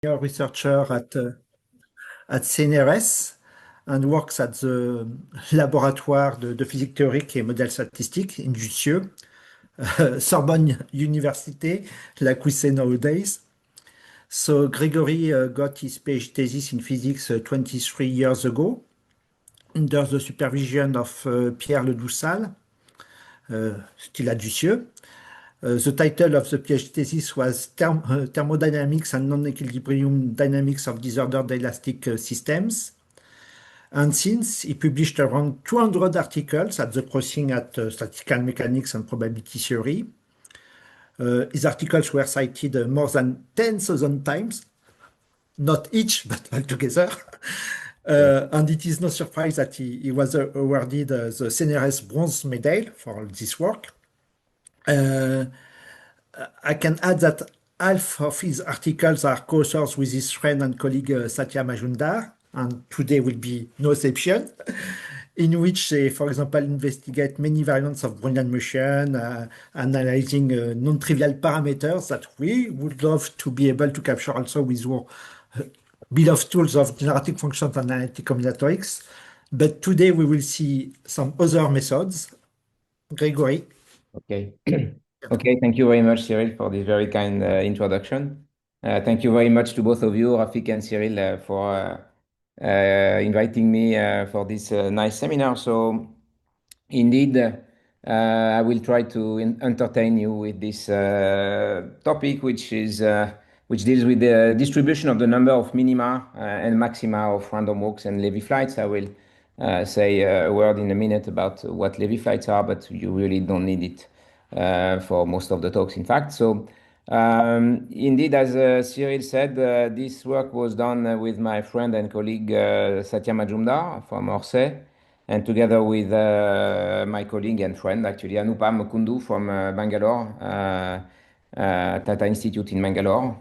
researcher at CNRS and works at the laboratoire de physique théorique et modèles statistiques in Jussieu, Sorbonne University, like we say nowadays. So Gregory got his PhD thesis in physics 23 years ago under the supervision of Pierre Ledoussal, still at Jussieu. The title of the PhD thesis was Thermodynamics and Non-Equilibrium Dynamics of Disordered Elastic Systems. And since he published around 200 articles at the crossing at statistical mechanics and probability theory, his articles were cited more than 10,000 times, not each, but altogether. And it is no surprise that he was awarded the CNRS Bronze Medal for this work. I can add that half of his articles are co-authors with his friend and colleague Satya Majumdar, and today will be no exception, in which they, for example, investigate many variants of Brownian motion, analyzing non-trivial parameters that we would love to be able to capture also with our beloved tools of generative functions and analytic combinatorics. But today we will see some other methods. Gregory. Okay. Okay, thank you very much, Cyril, for this very kind introduction. Thank you very much to both of you, Rafik and Cyril, for inviting me for this nice seminar. So, indeed, I will try to entertain you with this topic, which deals with the distribution of the number of minima and maxima of random walks and Lévy flights. I will say a word in a minute about what Lévy flights are, but you really don't need it for most of the talks, in fact. So, indeed, as Cyril said, this work was done with my friend and colleague Satya Majumdar from Orsay, and together with my colleague and friend, actually, Anupam Kundu from Bangalore, Tata Institute in Bangalore.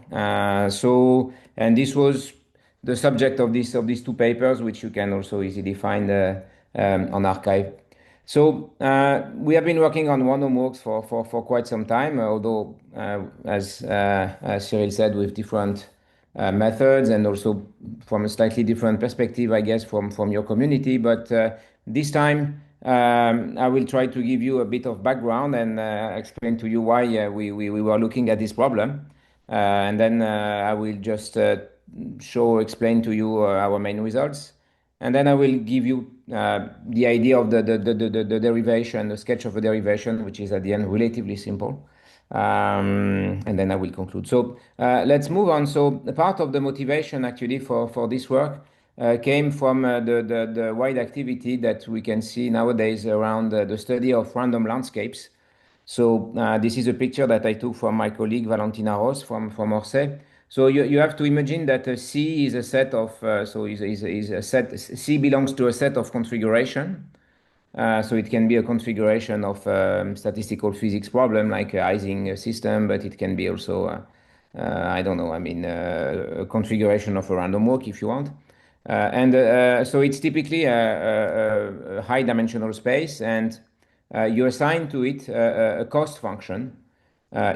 And this was the subject of these two papers, which you can also easily find on arXiv. So we have been working on random walks for quite some time, although, as Cyril said, with different methods and also from a slightly different perspective, I guess, from your community. But this time, I will try to give you a bit of background and explain to you why we were looking at this problem. And then I will just explain to you our main results. And then I will give you the idea of the derivation, the sketch of a derivation, which is at the end relatively simple. And then I will conclude. So let's move on. So part of the motivation actually for this work came from the wide activity that we can see nowadays around the study of random landscapes. So this is a picture that I took from my colleague Valentina Ross from Orsay. So you have to imagine that C is a set of C belongs to a set of configuration. So it can be a configuration of statistical physics problem like a Ising system, but it can be also I don't know. I mean a configuration of a random walk if you want. So it's typically a high dimensional space, and you assign to it a cost function.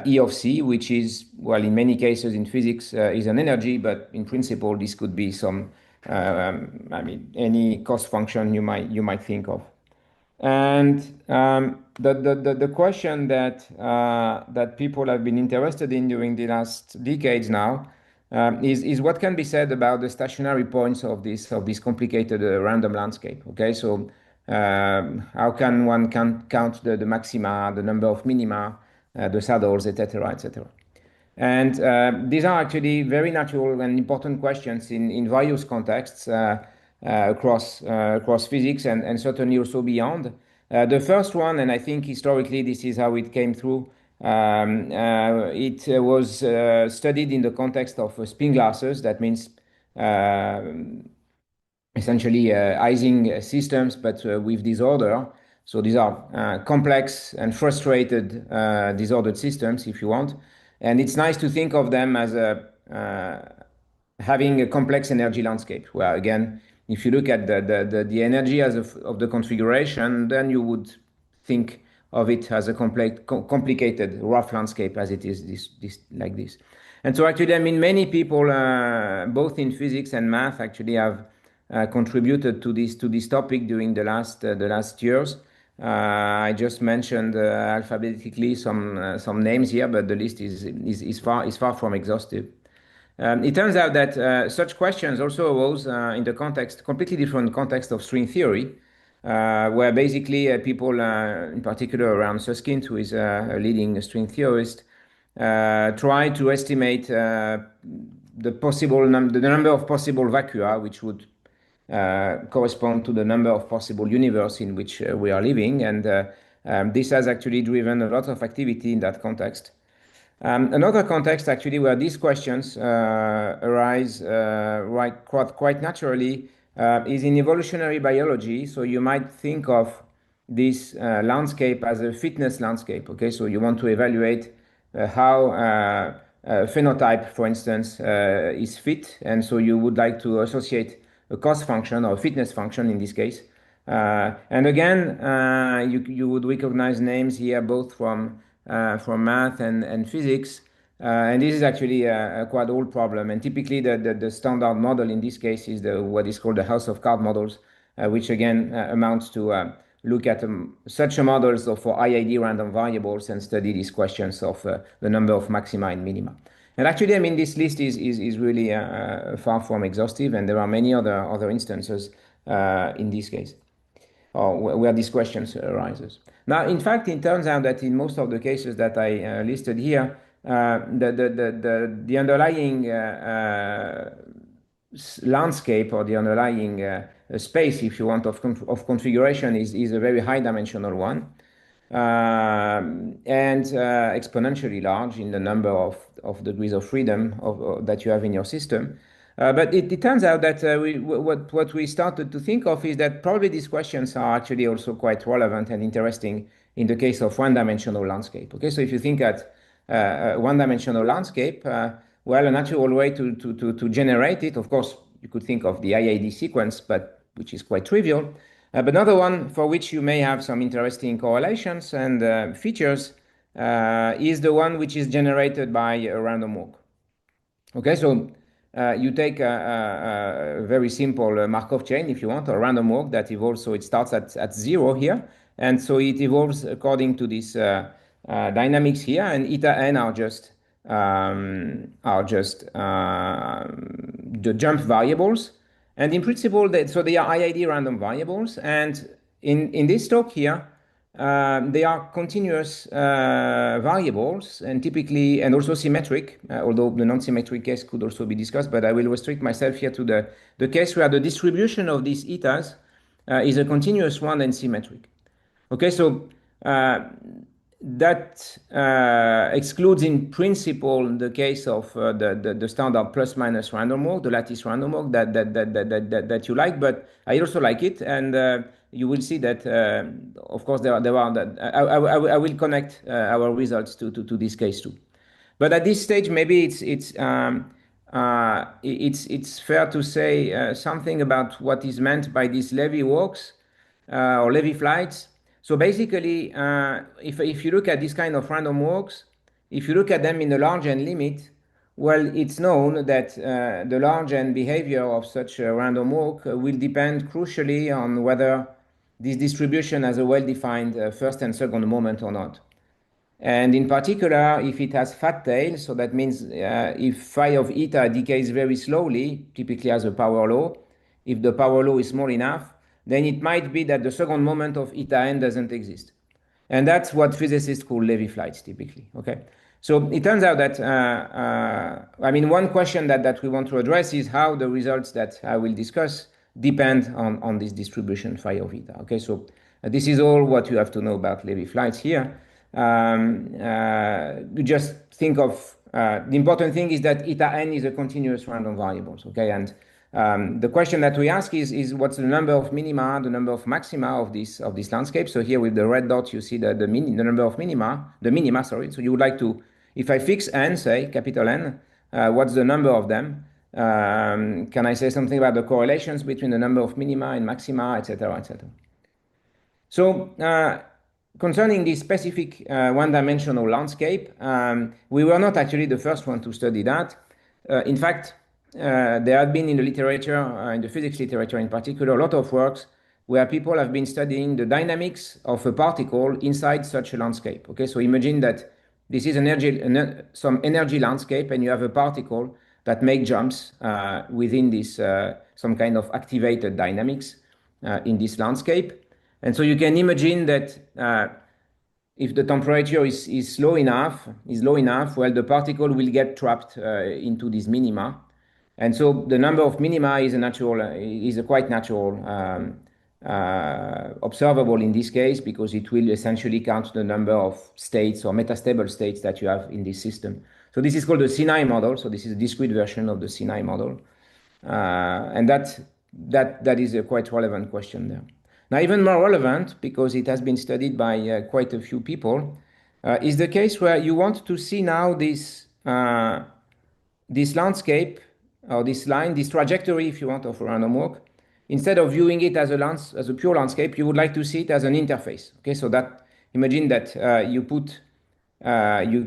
E of C, which is, well, in many cases in physics, is an energy, but in principle, this could be some, any cost function you might think of. And the question that people have been interested in during the last decades now is what can be said about the stationary points of this complicated random landscape. Okay, so how can one count the maxima, the number of minima, the saddles, etc., etc. And these are actually very natural and important questions in various contexts across physics and certainly also beyond. The first one, and I think historically this is how it came through, it was studied in the context of spin glasses. That means essentially Ising systems, but with disorder. So these are complex and frustrated disordered systems, if you want. And it's nice to think of them as having a complex energy landscape, where again, if you look at the energy of the configuration, then you would think of it as a complicated rough landscape as it is like this. And so actually, I mean, many people, both in physics and math, actually have contributed to this topic during the last years. I just mentioned alphabetically some names here, but the list is far from exhaustive. It turns out that such questions also arose in the completely different context of string theory, where basically people, in particular around Susskind, who is a leading string theorist, try to estimate the number of possible vacua, which would correspond to the number of possible universe in which we are living, and this has actually driven a lot of activity in that context. Another context, actually, where these questions arise quite naturally is in evolutionary biology. So you might think of this landscape as a fitness landscape. Okay, so you want to evaluate how phenotype, for instance, is fit, and so you would like to associate a cost function or a fitness function in this case. And again, you would recognize names here both from math and physics. And this is actually a quite old problem. And typically, the standard model in this case is what is called the house of card models, which again amounts to look at such models for IID random variables and study these questions of the number of maxima and minima. And actually, I mean, this list is really far from exhaustive, and there are many other instances in this case, or where these questions arises. Now, in fact, it turns out that in most of the cases that I listed here, the underlying landscape or the underlying space, if you want, of configuration is a very high-dimensional one, and exponentially large in the number of degrees of freedom that you have in your system. But it turns out that what we started to think of is that probably these questions are actually also quite relevant and interesting in the case of one-dimensional landscape. Okay, so if you think at one-dimensional landscape, well, a natural way to generate it, of course, you could think of the IID sequence, but which is quite trivial. But another one for which you may have some interesting correlations and features is the one which is generated by a random walk. Okay, so you take a very simple Markov chain, if you want, or random walk that evolves. So it starts at 0 here, and so it evolves according to this dynamics here, and eta n are just the jump variables. And in principle, so they are IID random variables. And in this talk here, they are continuous variables and typically, and also symmetric, although the non-symmetric case could also be discussed, but I will restrict myself here to the case where the distribution of these etas is a continuous one and symmetric. Okay, so that excludes in principle the case of the standard plus minus random walk, the lattice random walk that you like, but I also like it, and you will see that of course there are that I will connect our results to this case too. But at this stage, maybe it's fair to say something about what is meant by these Lévy walks or Lévy flights. So basically, if you look at this kind of random walks, if you look at them in the large n limit, well, it's known that the large n behavior of such a random walk will depend crucially on whether this distribution has a well-defined first and second moment or not. And in particular, if it has fat tail, so that means if phi of eta decays very slowly, typically as a power law, if the power law is small enough, then it might be that the second moment of eta n doesn't exist. And that's what physicists call Lévy flights typically, okay? So it turns out that, I mean, one question that we want to address is how the results that I will discuss depend on this distribution phi of eta, okay? So this is all what you have to know about Lévy flights here. You just think of, the important thing is that eta n is a continuous random variables, okay? And the question that we ask is what's the number of minima, the number of maxima of this landscape. So here with the red dot, you see the number of minima, sorry. So you would like to, if I fix n, say capital N, what's the number of them? Can I say something about the correlations between the number of minima and maxima, etc., etc.? So concerning this specific one-dimensional landscape, we were not actually the first one to study that. In fact, there have been in the literature, in the physics literature in particular, a lot of works where people have been studying the dynamics of a particle inside such a landscape. Okay, so imagine that this is some energy landscape, and you have a particle that make jumps within this some kind of activated dynamics in this landscape. And so you can imagine that if the temperature is low enough, well, the particle will get trapped into this minima. And so the number of minima is a quite natural observable in this case, because it will essentially count the number of states or metastable states that you have in this system. So this is called the Sinai model. So this is a discrete version of the Sinai model. And that is a quite relevant question there. Now, even more relevant, because it has been studied by quite a few people, is the case where you want to see now this landscape, or this line, this trajectory, if you want, of a random walk. Instead of viewing it as a pure landscape, you would like to see it as an interface. Okay, so that imagine that you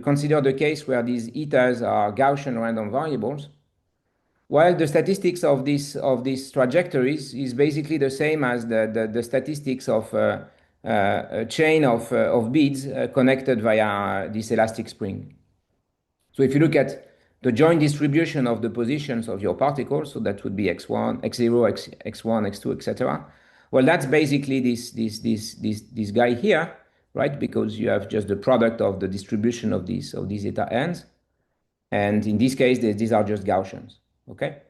consider the case where these etas are Gaussian random variables, while the statistics of these trajectories is basically the same as the statistics of a chain of beads connected via this elastic spring. So if you look at the joint distribution of the positions of your particles, so that would be x1, x0, x1, x2, etc. Well, that's basically this guy here, right? Because you have just the product of the distribution of these eta ends. And in this case, these are just Gaussians, okay?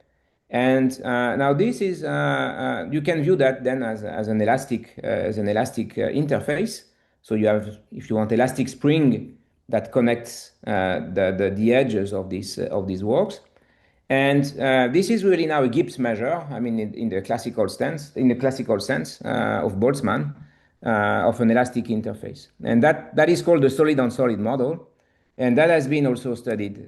And now this is, you can view that then as an elastic interface. So you have, if you want, elastic spring that connects the edges of these works. And this is really now a Gibbs measure. I mean, in the classical sense of Boltzmann of an elastic interface, and that is called the solid-on-solid model, and that has been also studied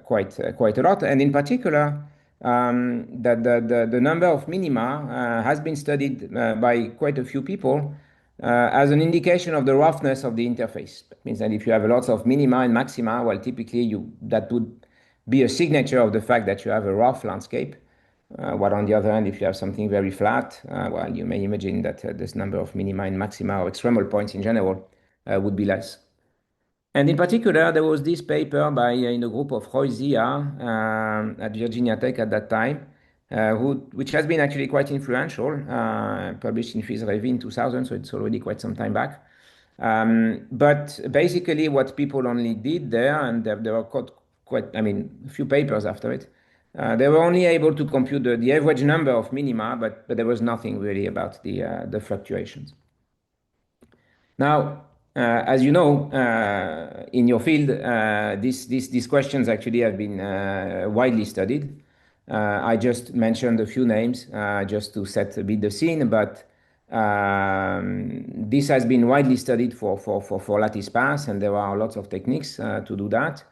quite a lot. And in particular, the number of minima has been studied by quite a few people as an indication of the roughness of the interface. That means that if you have lots of minima and maxima, well, typically that would be a signature of the fact that you have a rough landscape. While on the other hand, if you have something very flat, well, you may imagine that this number of minima and maxima or extremal points in general would be less. And in particular, there was this paper by in a group of Roy Zia at Virginia Tech at that time, which has been actually quite influential, published in Phys Rev in 2000, so it's already quite some time back. But basically, what people only did there, and there were a few papers after it, they were only able to compute the average number of minima, but there was nothing really about the fluctuations. Now, as you know, in your field, these questions actually have been widely studied. I just mentioned a few names just to set a bit the scene, but this has been widely studied for lattice paths, and there are lots of techniques to do that.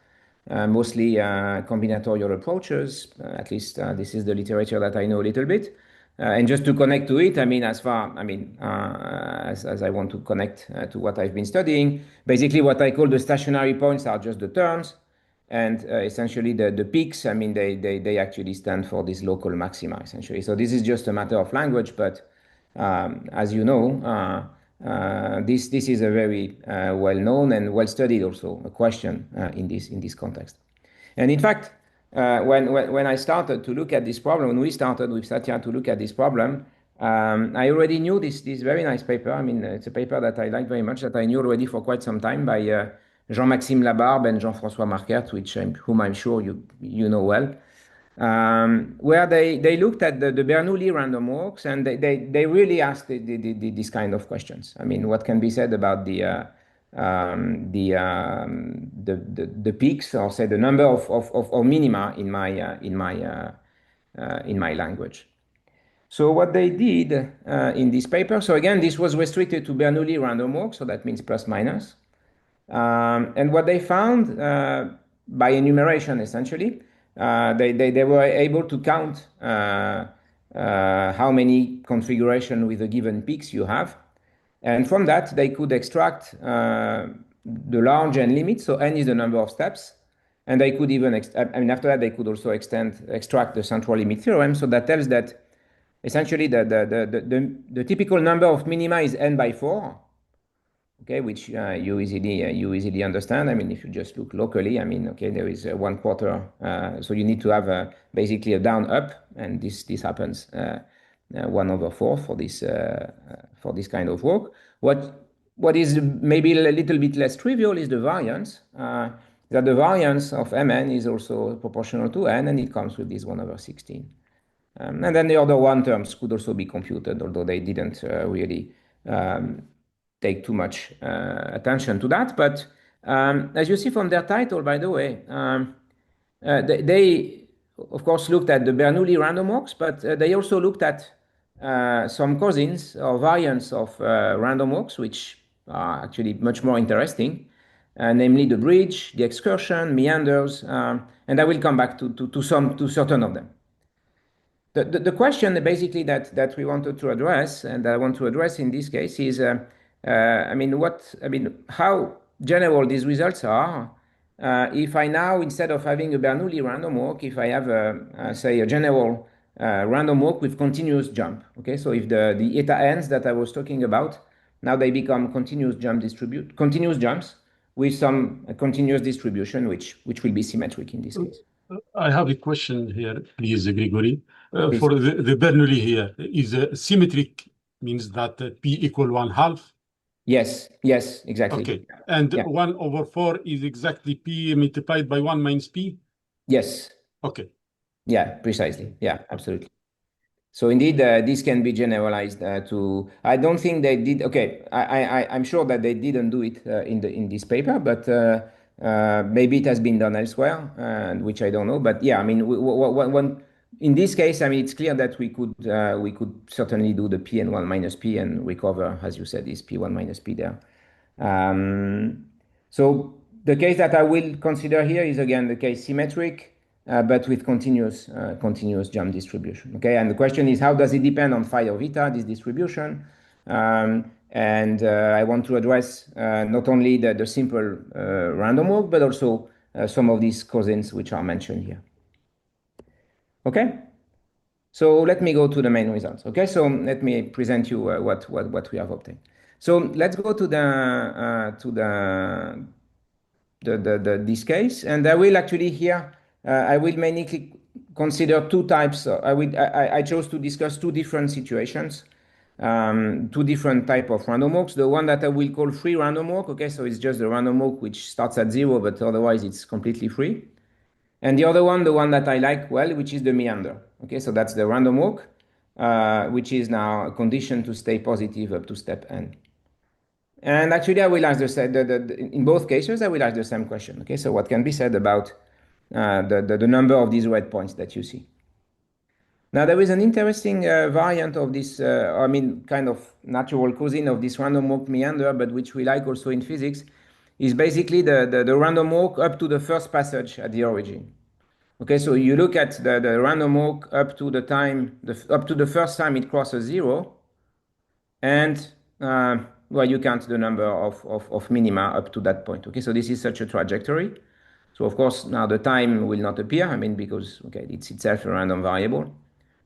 Mostly combinatorial approaches, at least this is the literature that I know a little bit. And just to connect to it, I mean, as I want to connect to what I've been studying, basically what I call the stationary points are just the terms, and essentially the peaks, I mean, they actually stand for these local maxima, essentially. So this is just a matter of language, but as you know, this is a very well-known and well-studied also a question in this context. And in fact, when I started to look at this problem, when we started with Satya to look at this problem, I already knew this very nice paper. I mean, it's a paper that I like very much, that I knew already for quite some time, by Jean-Maxime Labarbe and Jean-François Marquert, whom I'm sure you know well, where they looked at the Bernoulli random walks, and they really asked this kind of questions. I mean, what can be said about the peaks, or say the number of minima in my language. So what they did in this paper, so again, this was restricted to Bernoulli random walk, so that means plus minus. And what they found by enumeration, essentially, they were able to count how many configuration with a given peaks you have. And from that, they could extract the large n limit. So n is the number of steps. And they could even, after that, they could also extract the central limit theorem. So that tells that essentially the typical number of minima is n by 4. Okay, which you easily understand. I mean, if you just look locally, I mean, okay, there is 1/4. So you need to have basically a down up, and this happens 1/4 for this kind of work. What is maybe a little bit less trivial is the variance. That the variance of Mn is also proportional to n, and it comes with this 1/16. And then the other one terms could also be computed, although they didn't really take too much attention to that. But as you see from their title, by the way, they of course looked at the Bernoulli random walks, but they also looked at some cousins or variants of random walks, which are actually much more interesting, namely the bridge, the excursion, meanders, and I will come back to certain of them. The question basically that we wanted to address, and I want to address in this case, is how general these results are. If I now, instead of having a Bernoulli random walk, if I have say a general random walk with continuous jump. Okay, so if the eta n's that I was talking about, now they become continuous jumps with some continuous distribution, which will be symmetric in this case. I have a question here, please, Gregory. Please. For the Bernoulli here, is symmetric means that P equal 1/2? Yes, exactly. Okay, and 1/4 is exactly P multiplied by 1 minus P? Yes. Okay. Yeah, precisely. Yeah, absolutely. So indeed, this can be generalized to. I don't think they did. Okay, I'm sure that they didn't do it in this paper, but maybe it has been done elsewhere, which I don't know. But yeah, I mean, in this case, I mean, it's clear that we could certainly do the P and 1 minus P and recover, as you said, is P1 minus P there. So the case that I will consider here is again the case symmetric, but with continuous jump distribution. Okay, and the question is, how does it depend on phi of eta, this distribution? And I want to address not only the simple random walk, but also some of these cousins which are mentioned here. Okay, so let me go to the main results. Okay, so let me present you what we have obtained. So let's go to this case, and I will actually here I will mainly consider two types. I chose to discuss two different situations, two different type of random walks. The one that I will call free random walk. Okay, so it's just the random walk which starts at 0, but otherwise it's completely free. And the other one, the one that I like well, which is the meander. Okay, so that's the random walk, which is now a condition to stay positive up to step n. And actually, I will ask in both cases, I will ask the same question. Okay, so what can be said about the number of these red points that you see? Now, there is an interesting variant of this, kind of natural cousin of this random walk meander, but which we like also in physics, is basically the random walk up to the first passage at the origin. Okay, so you look at the random walk up to the first time it crosses 0, and you count the number of minima up to that point. Okay, so this is such a trajectory. So of course now the time will not appear. I mean, because it's itself a random variable,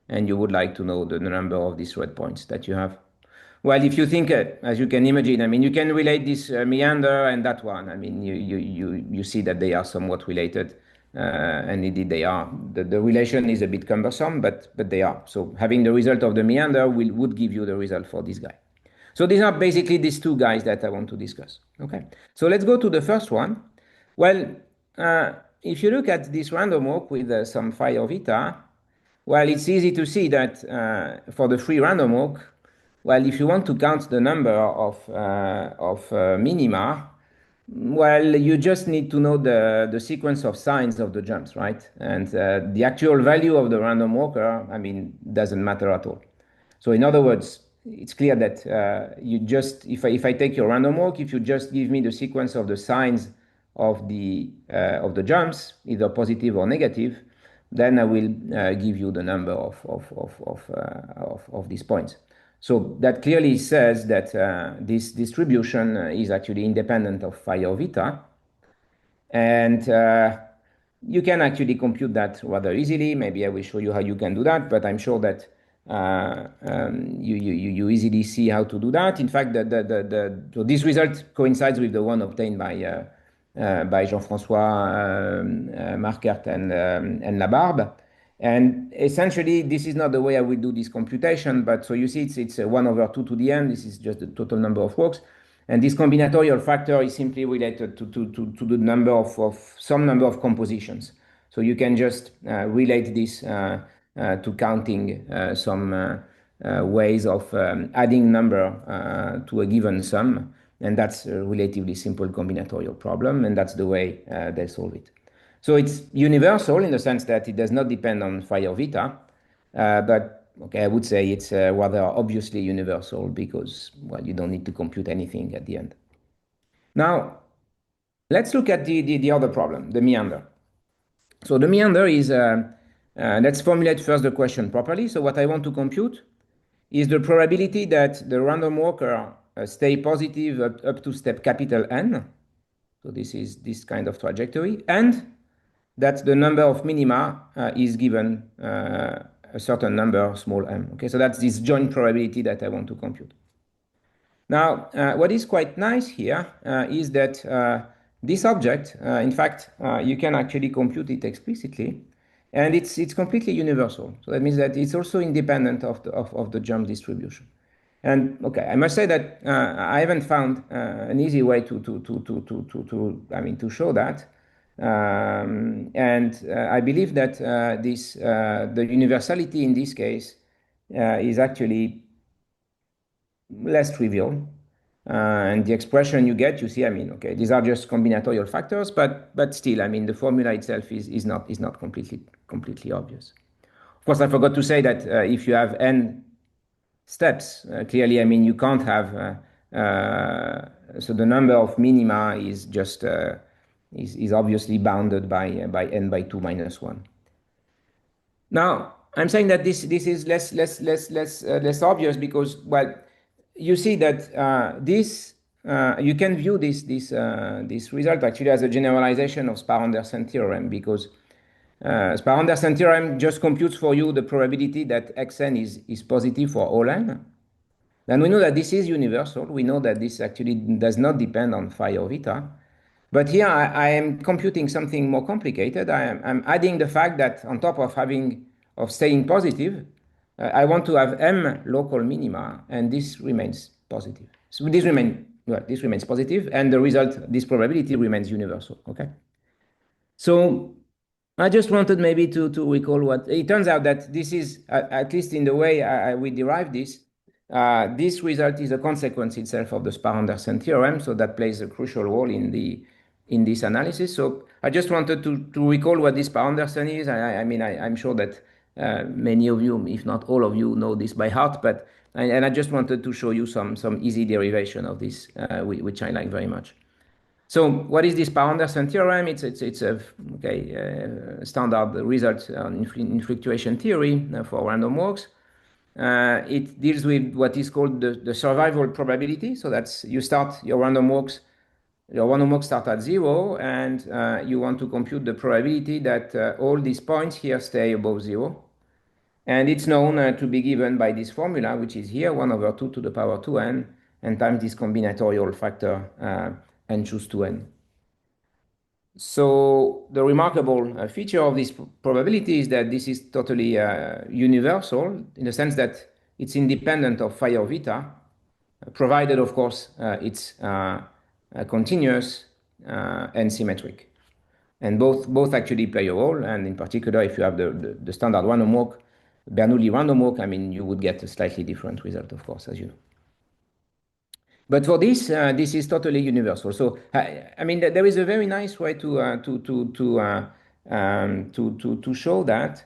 and you would like to know the number of these red points that you have. Well, if you think, as you can imagine, I mean, you can relate this meander and that one. I mean, you see that they are somewhat related, and indeed they are. The relation is a bit cumbersome, but they are. So having the result of the meander would give you the result for this guy. So these are basically these two guys that I want to discuss. Okay, so let's go to the first one. Well, if you look at this random walk with some phi of eta, well, it's easy to see that for the free random walk, well, if you want to count the number of minima, well, you just need to know the sequence of signs of the jumps, right? And the actual value of the random walker, I mean, doesn't matter at all. So in other words, it's clear that if I take your random walk, if you just give me the sequence of the signs of the jumps, either positive or negative, then I will give you the number of these points. So that clearly says that this distribution is actually independent of phi or vita. And you can actually compute that rather easily. Maybe I will show you how you can do that, but I'm sure that you easily see how to do that. In fact, so this result coincides with the one obtained by Jean-François Marquardt and Labarbe. And essentially, this is not the way I will do this computation, but so you see it's 1 over 2 to the n. This is just the total number of walks. And this combinatorial factor is simply related to the number of some number of compositions. So you can just relate this to counting some ways of adding number to a given sum. And that's a relatively simple combinatorial problem, and that's the way they solve it. So it's universal in the sense that it does not depend on phi or vita, but okay, I would say it's rather obviously universal because, well, you don't need to compute anything at the end. Now, let's look at the other problem, the meander. So the meander is, let's formulate first the question properly. So what I want to compute is the probability that the random walker stay positive up to step capital N. So this is this kind of trajectory, and that the number of minima is given a certain number, small m. Okay, so that's this joint probability that I want to compute. Now, what is quite nice here is that this object, in fact, you can actually compute it explicitly, and it's completely universal. So that means that it's also independent of the jump distribution. And okay, I must say that I haven't found an easy way to show that. And I believe that the universality in this case is actually less trivial. And the expression you get, you see, I mean, okay, these are just combinatorial factors, but still, I mean, the formula itself is not completely obvious. Of course, I forgot to say that if you have n steps, clearly, I mean, you can't have so the number of minima is just is obviously bounded by n by 2 minus 1. Now, I'm saying that this is less obvious because, well, you see that you can view this result actually as a generalization of Sparr-Anderson theorem, because Sparr-Anderson theorem just computes for you the probability that xn is positive for all n. And we know that this is universal. We know that this actually does not depend on phi or vita. But here I am computing something more complicated. I'm adding the fact that on top of staying positive, I want to have m local minima, and this remains positive. So this remains positive, and the result, this probability remains universal. Okay. So I just wanted maybe to recall what it turns out that this is, at least in the way we derive this. This result is a consequence itself of the Sparr-Anderson theorem, so that plays a crucial role in this analysis. So I just wanted to recall what this Sparr-Anderson is. I mean, I'm sure that many of you, if not all of you, know this by heart, but I just wanted to show you some easy derivation of this, which I like very much. So what is this Sparr-Anderson theorem? It's a standard result in fluctuation theory for random walks. It deals with what is called the survival probability. So that's your random walks start at 0, and you want to compute the probability that all these points here stay above 0. And it's known to be given by this formula, which is here, 1 over 2 to the power 2n, and times this combinatorial factor n choose 2n. So the remarkable feature of this probability is that this is totally universal in the sense that it's independent of phi or vita, provided, of course, it's continuous and symmetric. And both actually play a role. And in particular, if you have the standard random walk, Bernoulli random walk, I mean, you would get a slightly different result, of course, as you know. But for this, this is totally universal. So I mean, there is a very nice way to show that.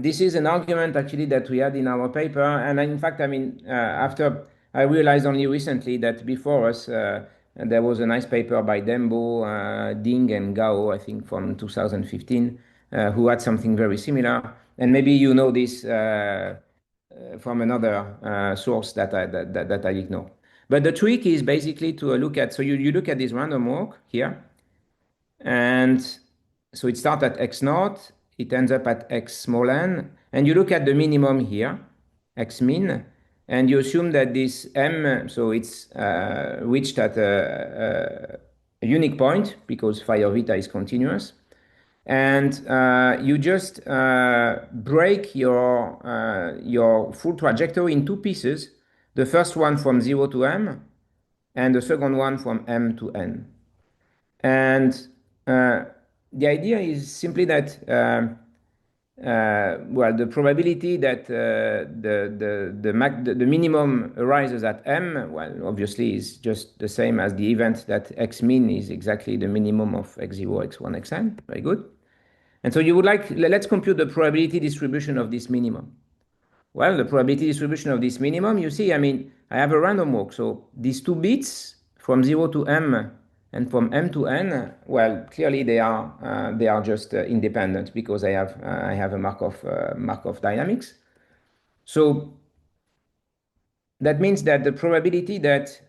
This is an argument actually that we had in our paper, and in fact, I mean, after I realized only recently that before us there was a nice paper by Dembo, Ding, and Gao, I think from 2015, who had something very similar. And maybe you know this from another source that I ignore. But the trick is basically to look at, so you look at this random walk here, and so it starts at x naught, it ends up at x small n, and you look at the minimum here, x min, and you assume that this m, so it's reached at a unique point because phi of eta is continuous. And you just break your full trajectory in two pieces, the first one from 0 to m, and the second one from m to n. And the idea is simply that well, the probability that the minimum arises at m, well, obviously is just the same as the event that x min is exactly the minimum of x0, x1, xn. Very good. And so you would like, let's compute the probability distribution of this minimum. Well, the probability distribution of this minimum, you see, I mean, I have a random walk. So these two bits from 0 to m and from m to n, well, clearly they are just independent because I have a Markov dynamics. So that means that the probability that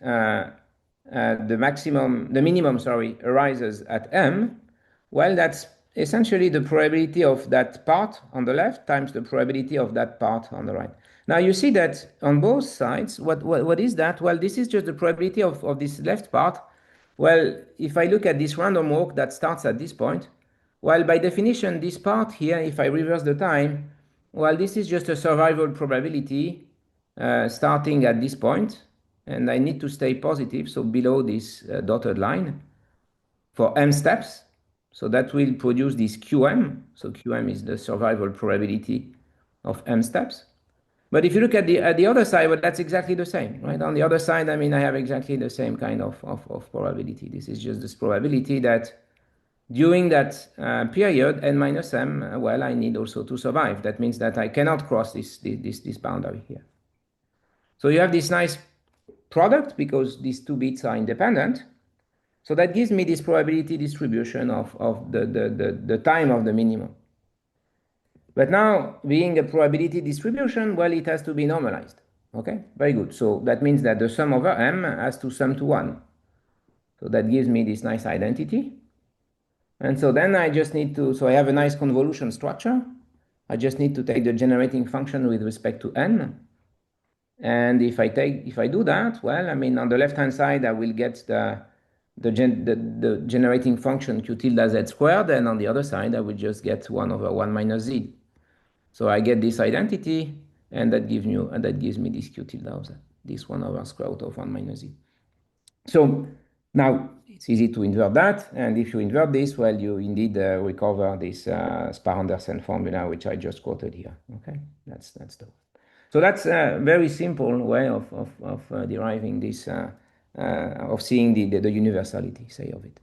the minimum, arises at m, well, that's essentially the probability of that part on the left times the probability of that part on the right. Now you see that on both sides, what is that? Well, this is just the probability of this left part. Well, if I look at this random walk that starts at this point, well, by definition, this part here, if I reverse the time, well, this is just a survival probability starting at this point, and I need to stay positive, so below this dotted line for m steps. So that will produce this qm. So qm is the survival probability of m steps. But if you look at the other side, well, that's exactly the same, right? On the other side, I mean, I have exactly the same kind of probability. This is just this probability that during that period, n minus m, well, I need also to survive. That means that I cannot cross this boundary here. So you have this nice product because these two bits are independent. So that gives me this probability distribution of the time of the minimum. But now, being a probability distribution, well, it has to be normalized. Okay, very good. So that means that the sum over m has to sum to 1. So that gives me this nice identity. And so then I just need to, so I have a nice convolution structure. I just need to take the generating function with respect to n. And if I do that, well, I mean, on the left-hand side, I will get the generating function q tilde z squared, and on the other side, I will just get 1 over 1 minus z. So I get this identity, and that gives me this q tilde of z, this 1 over square root of 1 minus z. So now it's easy to invert that, and if you invert this, well, you indeed recover this Spar-Anderson formula, which I just quoted here. Okay, that's the. So that's a very simple way of deriving this, of seeing the universality, say, of it.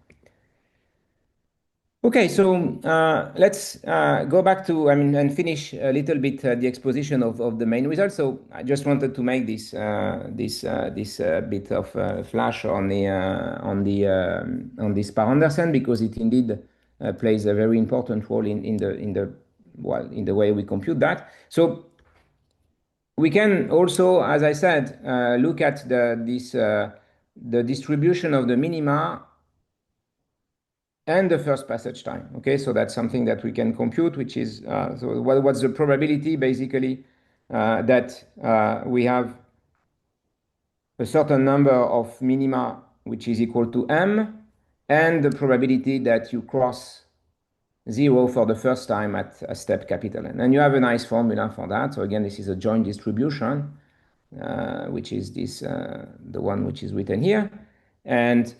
Okay, so let's go back to, I mean, and finish a little bit the exposition of the main results. So I just wanted to make this bit of flash on this Spar-Anderson because it indeed plays a very important role in the way we compute that. So we can also, as I said, look at the distribution of the minima and the first passage time. Okay, so that's something that we can compute, which is so what's the probability basically that we have a certain number of minima which is equal to m, and the probability that you cross 0 for the first time at a step capital N. And you have a nice formula for that. So again, this is a joint distribution, which is this the one which is written here. And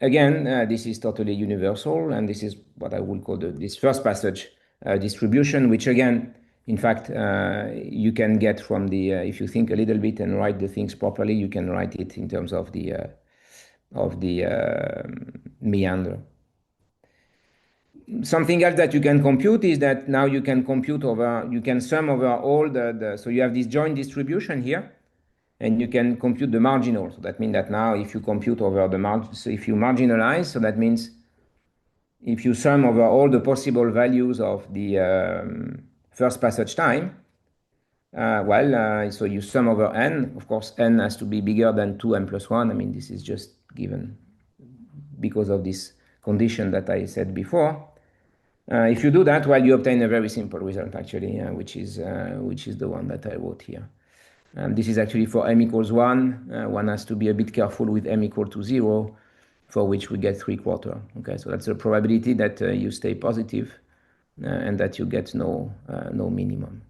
again, this is totally universal, and this is what I would call this first passage distribution, which again, in fact, you can get from the, if you think a little bit and write the things properly, you can write it in terms of the meander. Something else that you can compute is that now you can sum over all so you have this joint distribution here, and you can compute the marginal. So that means that now if you compute over the margin, so if you marginalize, so that means if you sum over all the possible values of the first passage time, So you sum over n. Of course, n has to be bigger than 2n plus 1. I mean, this is just given because of this condition that I said before. If you do that, well, you obtain a very simple result, actually, which is the one that I wrote here. This is actually for m equals 1. One has to be a bit careful with m equal to 0, for which we get 3/4. Okay, so that's the probability that you stay positive and that you get no minimum.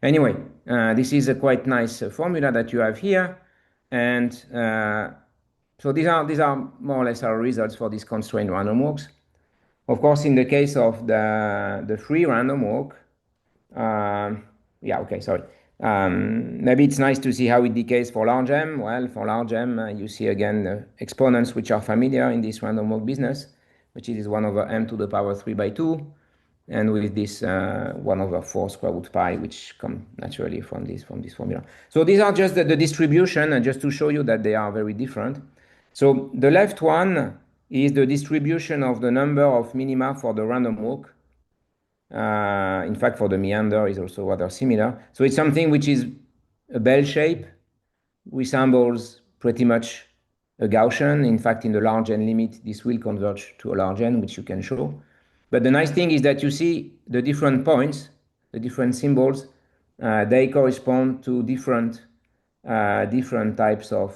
Anyway, this is a quite nice formula that you have here. And so these are more or less our results for these constrained random walks. Of course, in the case of the free random walk, maybe it's nice to see how it decays for large M. Well, for large M, you see again exponents which are familiar in this random walk business, which is 1 over m to the power 3 by 2, and with this 1 over 4 square root pi, which come naturally from this formula. So these are just the distribution, and just to show you that they are very different. So the left one is the distribution of the number of minima for the random walk. In fact, for the meander is also rather similar. So it's something which is a bell shape, resembles pretty much a Gaussian. In fact, in the large n limit, this will converge to a large n, which you can show. But the nice thing is that you see the different points, the different symbols, they correspond to different types of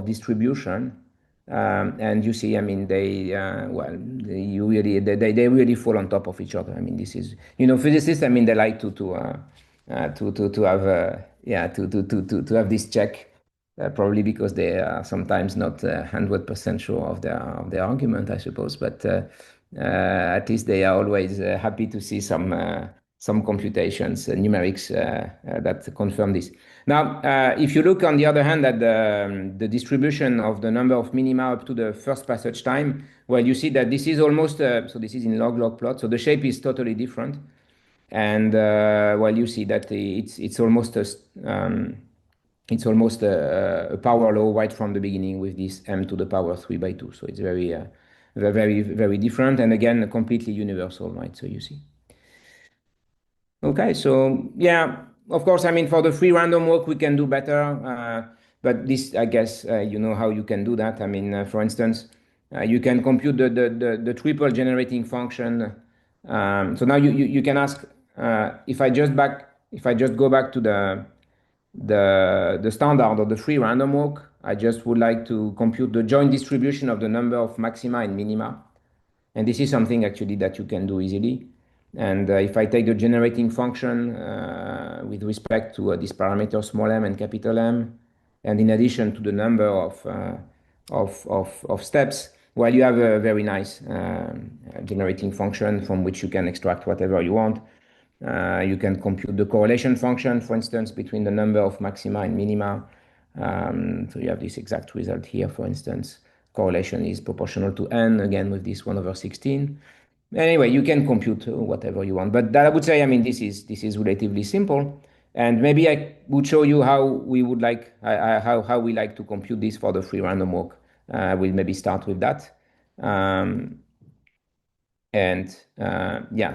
distribution. And you see, I mean, they really fall on top of each other. I mean, this is, physicists, I mean, they like to have this check, probably because they are sometimes not 100% sure of their argument, I suppose. But at least they are always happy to see some computations, numerics that confirm this. Now, if you look on the other hand at the distribution of the number of minima up to the first passage time, well, you see that this is almost, so this is in log-log plot, so the shape is totally different. And you see that it's almost a power law right from the beginning with this m to the power 3 by 2. So it's very, very different, and again, completely universal, right? So you see. Okay, so yeah, of course, I mean, for the free random walk, we can do better. But this, I guess, you know how you can do that. I mean, for instance, you can compute the triple generating function. So now you can ask, if I just go back to the standard of the free random walk, I just would like to compute the joint distribution of the number of maxima and minima. And this is something actually that you can do easily. And if I take the generating function with respect to this parameter small m and capital M, and in addition to the number of steps, well, you have a very nice generating function from which you can extract whatever you want. You can compute the correlation function, for instance, between the number of maxima and minima. So you have this exact result here, for instance. Correlation is proportional to n, again with this 1 over 16. Anyway, you can compute whatever you want. But that, I would say, I mean, this is relatively simple. And maybe I would show you how we would like, how we like to compute this for the free random walk. We'll maybe start with that.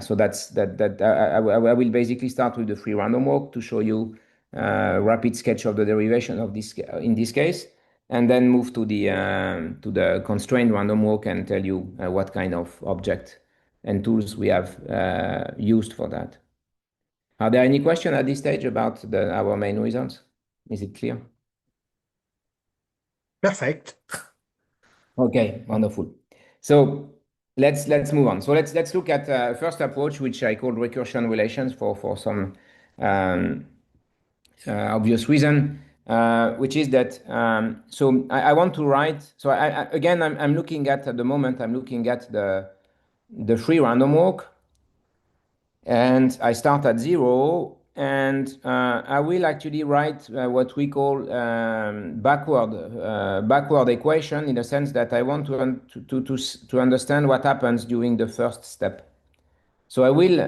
So that's that. I will basically start with the free random walk to show you a rapid sketch of the derivation of this in this case, and then move to the constrained random walk and tell you what kind of object and tools we have used for that. Are there any questions at this stage about our main results? Is it clear? Perfect. Okay, wonderful. So let's move on. So let's look at first approach, which I called recursion relations for some obvious reason, which is that so I want to write. So I'm looking at the moment. I'm looking at the free random walk, and I start at 0, and I will actually write what we call backward equation, in the sense that I want to understand what happens during the first step. So I will,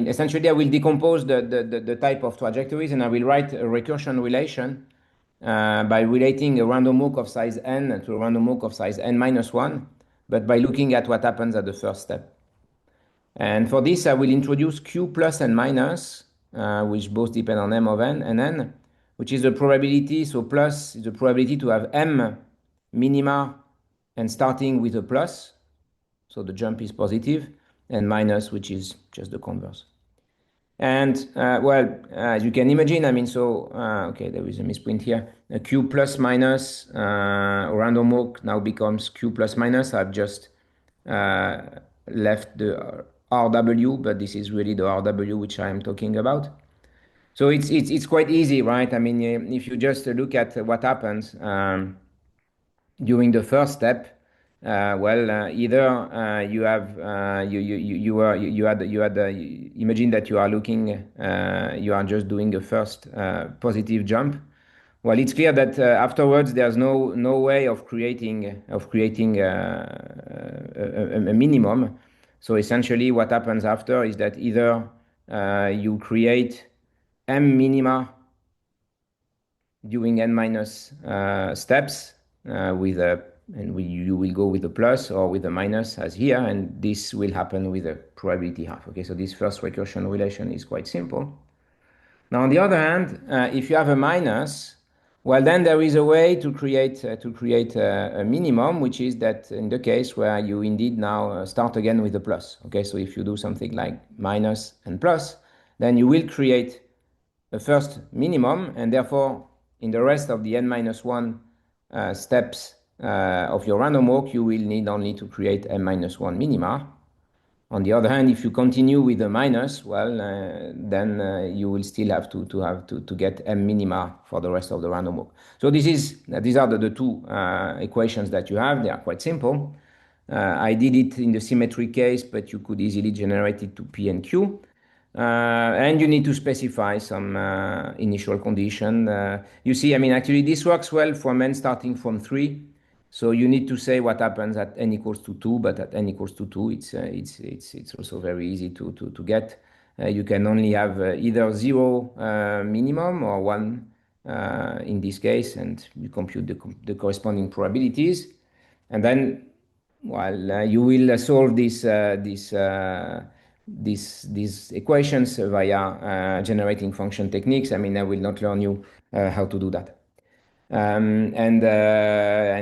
essentially I will decompose the type of trajectories, and I will write a recursion relation by relating a random walk of size n to a random walk of size n minus 1, but by looking at what happens at the first step. And for this, I will introduce q plus and minus which both depend on m of n and n, which is the probability. So plus is the probability to have m minima and starting with a plus. So the jump is positive, and minus, which is just the converse. And well, as you can imagine, I mean, so, okay, there is a misprint here. A q plus minus random walk now becomes q plus minus. I've just left the RW, but this is really the RW which I am talking about. So it's quite easy, right? I mean, if you just look at what happens during the first step, either you have imagine that you are looking you are just doing a first positive jump. Well, it's clear that afterwards there's no way of creating a minimum. So essentially, what happens after is that either you create m minima during n minus steps you will go with a plus or with a minus as here, and this will happen with a probability half. Okay, so this first recursion relation is quite simple. Now, on the other hand, if you have a minus, well, then there is a way to create a minimum, which is that in the case where you indeed now start again with a plus. Okay, so if you do something like minus and plus, then you will create a first minimum, and therefore in the rest of the n minus 1 steps of your random walk, you will need only to create n minus 1 minima. On the other hand, if you continue with the minus, well, then you will still have to get m minima for the rest of the random walk. So these are the two equations that you have. They are quite simple. I did it in the symmetry case, but you could easily generate it to P and Q. And you need to specify some initial condition. You see, I mean, actually this works well for n starting from 3. So you need to say what happens at n equals to 2, but at n equals to 2, it's also very easy to get. You can only have either 0 minimum or 1 in this case, and you compute the corresponding probabilities. And then, well, you will solve these equations via generating function techniques. I mean, I will not learn you how to do that. And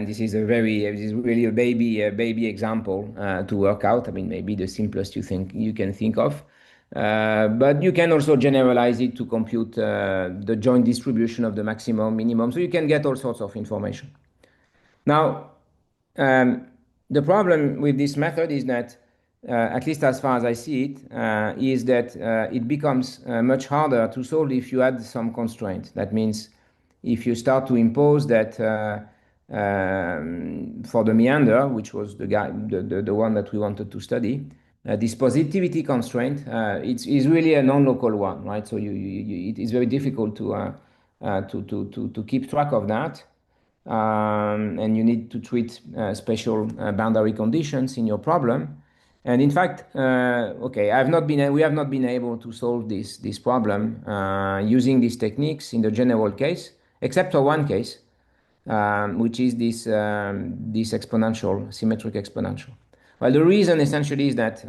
this is really a baby example to work out. I mean, maybe the simplest you can think of, but you can also generalize it to compute the joint distribution of the maximum, minimum. So you can get all sorts of information. Now, the problem with this method is that, at least as far as I see it, is that it becomes much harder to solve if you add some constraint. That means if you start to impose that for the meander, which was the one that we wanted to study, this positivity constraint, it's really a non-local one, right? So it is very difficult to keep track of that. And you need to treat special boundary conditions in your problem. And in fact, okay, we have not been able to solve this problem using these techniques in the general case, except for one case, which is this exponential, symmetric exponential. Well, the reason essentially is that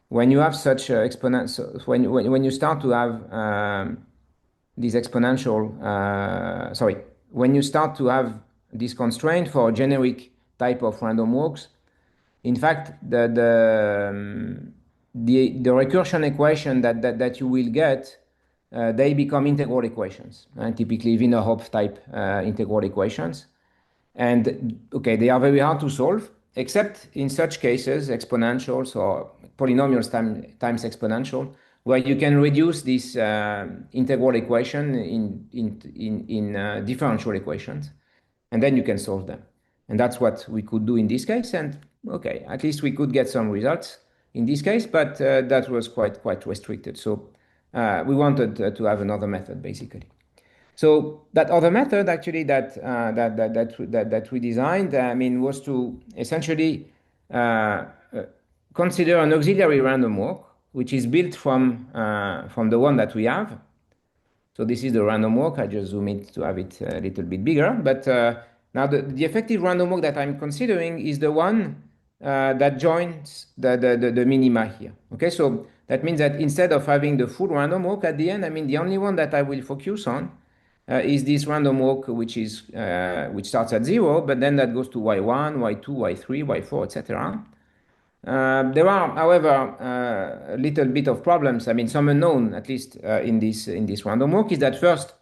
when you have such exponential, when you start to have these exponential, when you start to have this constraint for a generic type of random walks, in fact, the recursion equation that you will get, they become integral equations, typically Wiener-Hopf type integral equations. And okay, they are very hard to solve, except in such cases, exponentials or polynomials times exponential, where you can reduce this integral equation in differential equations, and then you can solve them. And that's what we could do in this case. And okay, at least we could get some results in this case, but that was quite restricted. So we wanted to have another method, basically. So that other method, actually, that we designed, I mean, was to essentially consider an auxiliary random walk, which is built from the one that we have. So this is the random walk. I just zoom it to have it a little bit bigger. But now the effective random walk that I'm considering is the one that joins the minima here. Okay, so That means that instead of having the full random walk at the end, I mean, the only one that I will focus on is this random walk, which starts at 0, but then that goes to y1, y2, y3, y4, etc. There are, however, a little bit of problems. I mean, some unknown, at least in this random walk, is that first,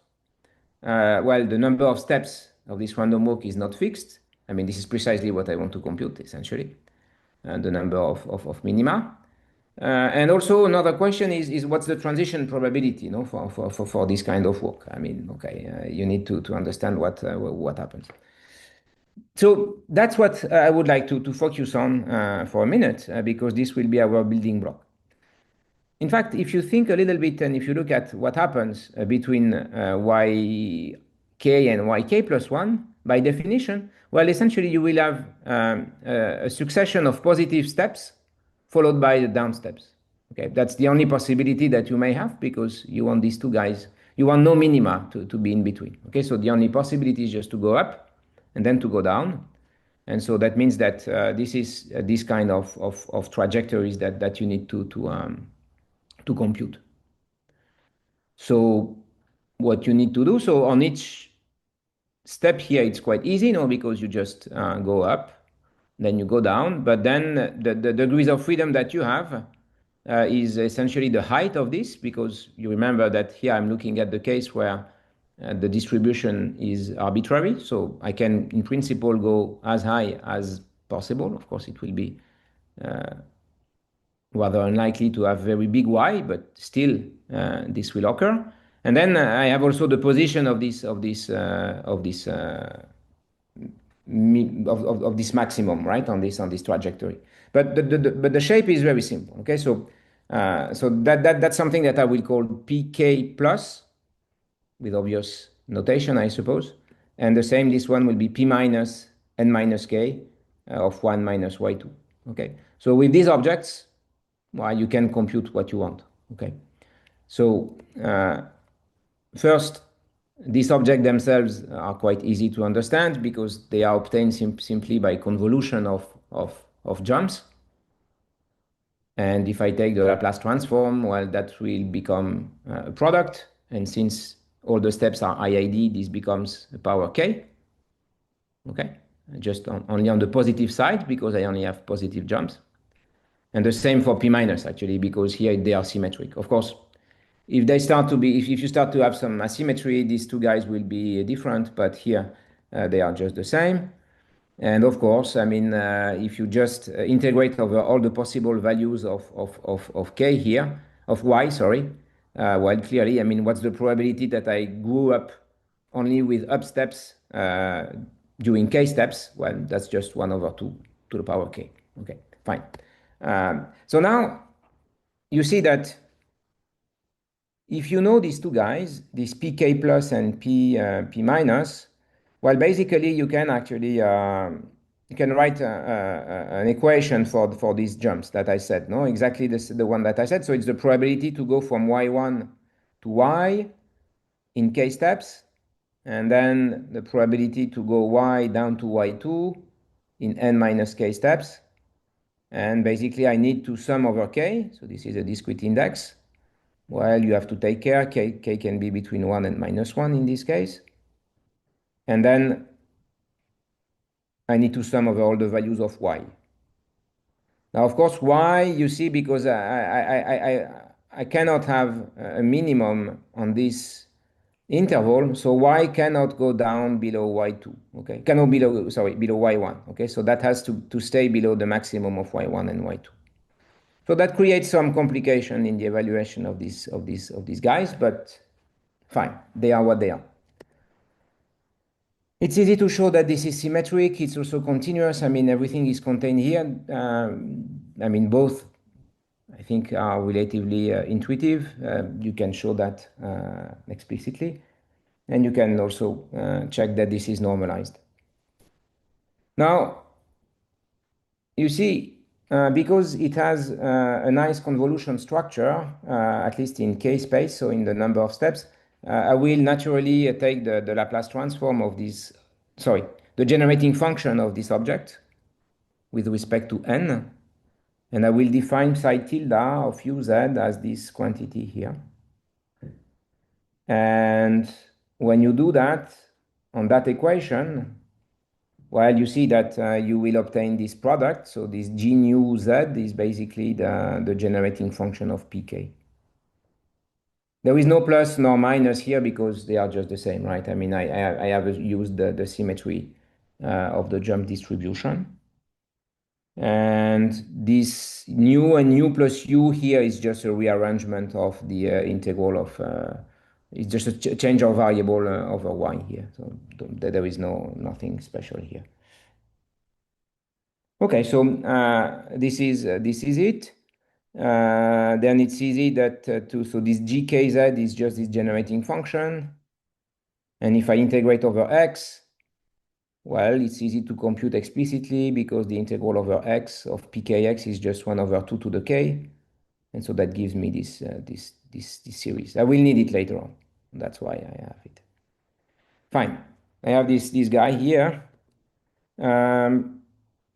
well, the number of steps of this random walk is not fixed. I mean, this is precisely what I want to compute, essentially, the number of minima. And also another question is what's the transition probability, for this kind of work? I mean, okay, you need to understand what happens. So that's what I would like to focus on for a minute, because this will be our building block. In fact, if you think a little bit and if you look at what happens between yk and yk plus 1, by definition, well, essentially you will have a succession of positive steps followed by the down steps. Okay, that's the only possibility that you may have, because you want these two guys, you want no minima to be in between. Okay, so the only possibility is just to go up and then to go down. And so that means that this is this kind of trajectories that you need to compute. So what you need to do, so on each step here, it's quite easy, because you just go up, then you go down, but then the degrees of freedom that you have is essentially the height of this, because you remember that here I'm looking at the case where the distribution is arbitrary, so I can in principle go as high as possible. Of course, it will be rather unlikely to have very big y, but still this will occur. And then I have also the position of this maximum, right, on this trajectory. But the shape is very simple. Okay, so that's something that I will call pk plus, with obvious notation, I suppose. And the same, this one will be p minus n minus k of 1 minus y2. Okay, so with these objects, well, you can compute what you want. Okay, so first, these objects themselves are quite easy to understand because they are obtained simply by convolution of jumps. And if I take the Laplace transform, well, that will become a product. And since all the steps are IID, this becomes a power k. Okay, just only on the positive side because I only have positive jumps. And the same for p minus, actually, because here they are symmetric. Of course, if they start to be, if you start to have some asymmetry, these two guys will be different, but here they are just the same. And of course, I mean, if you just integrate over all the possible values of k here, of y, sorry, well, clearly, I mean, what's the probability that I grew up only with up steps during k steps? Well, that's just 1/2 to the power k. Okay, fine. So now you see that if you know these two guys, this pk plus and p minus, well, basically you can actually you can write an equation for these jumps that I said, no? Exactly the one that I said. So it's the probability to go from y1 to y in k steps, and then the probability to go y down to y2 in n minus k steps. And basically I need to sum over k, so this is a discrete index. Well, you have to take care, k can be between 1 and -1 in this case. And then I need to sum over all the values of y. Now, of course, y, you see, because I cannot have a minimum on this interval, so y cannot go down below y2, okay? Cannot below, sorry, below y1, okay? So that has to stay below the maximum of y1 and y2. So that creates some complication in the evaluation of these guys, but fine, they are what they are. It's easy to show that this is symmetric. It's also continuous. I mean, everything is contained here. I mean, both, I think, are relatively intuitive. You can show that explicitly. And you can also check that this is normalized. Now, you see, because it has a nice convolution structure, at least in k space, so in the number of steps, I will naturally take the Laplace transform of this, sorry, the generating function of this object with respect to n. And I will define psi tilde of uz as this quantity here. And when you do that on that equation, well, you see that you will obtain this product. So this g nu z is basically the generating function of pk. There is no plus nor minus here because they are just the same, right? I mean, I have used the symmetry of the jump distribution. And this nu and nu plus u here is just a rearrangement of the integral of, it's just a change of variable over y here. So there is nothing special here. Okay, so this is it. Then it's easy that so this gkz is just this generating function. And if I integrate over x, well, it's easy to compute explicitly because the integral over x of pkx is just 1 over 2 to the k. And so that gives me this series. I will need it later on. That's why I have it. Fine. I have this guy here.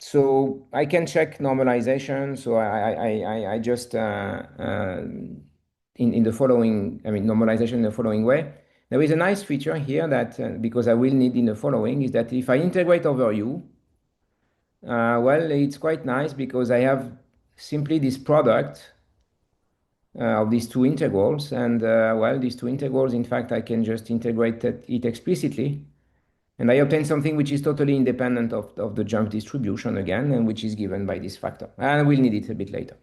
So I can check normalization. So I just, in the following, I mean, normalization in the following way. There is a nice feature here that, because I will need in the following, is that if I integrate over u, well, it's quite nice because I have simply this product of these two integrals. And well, these two integrals, in fact, I can just integrate it explicitly. And I obtain something which is totally independent of the jump distribution again, and which is given by this factor. And we'll need it a bit later.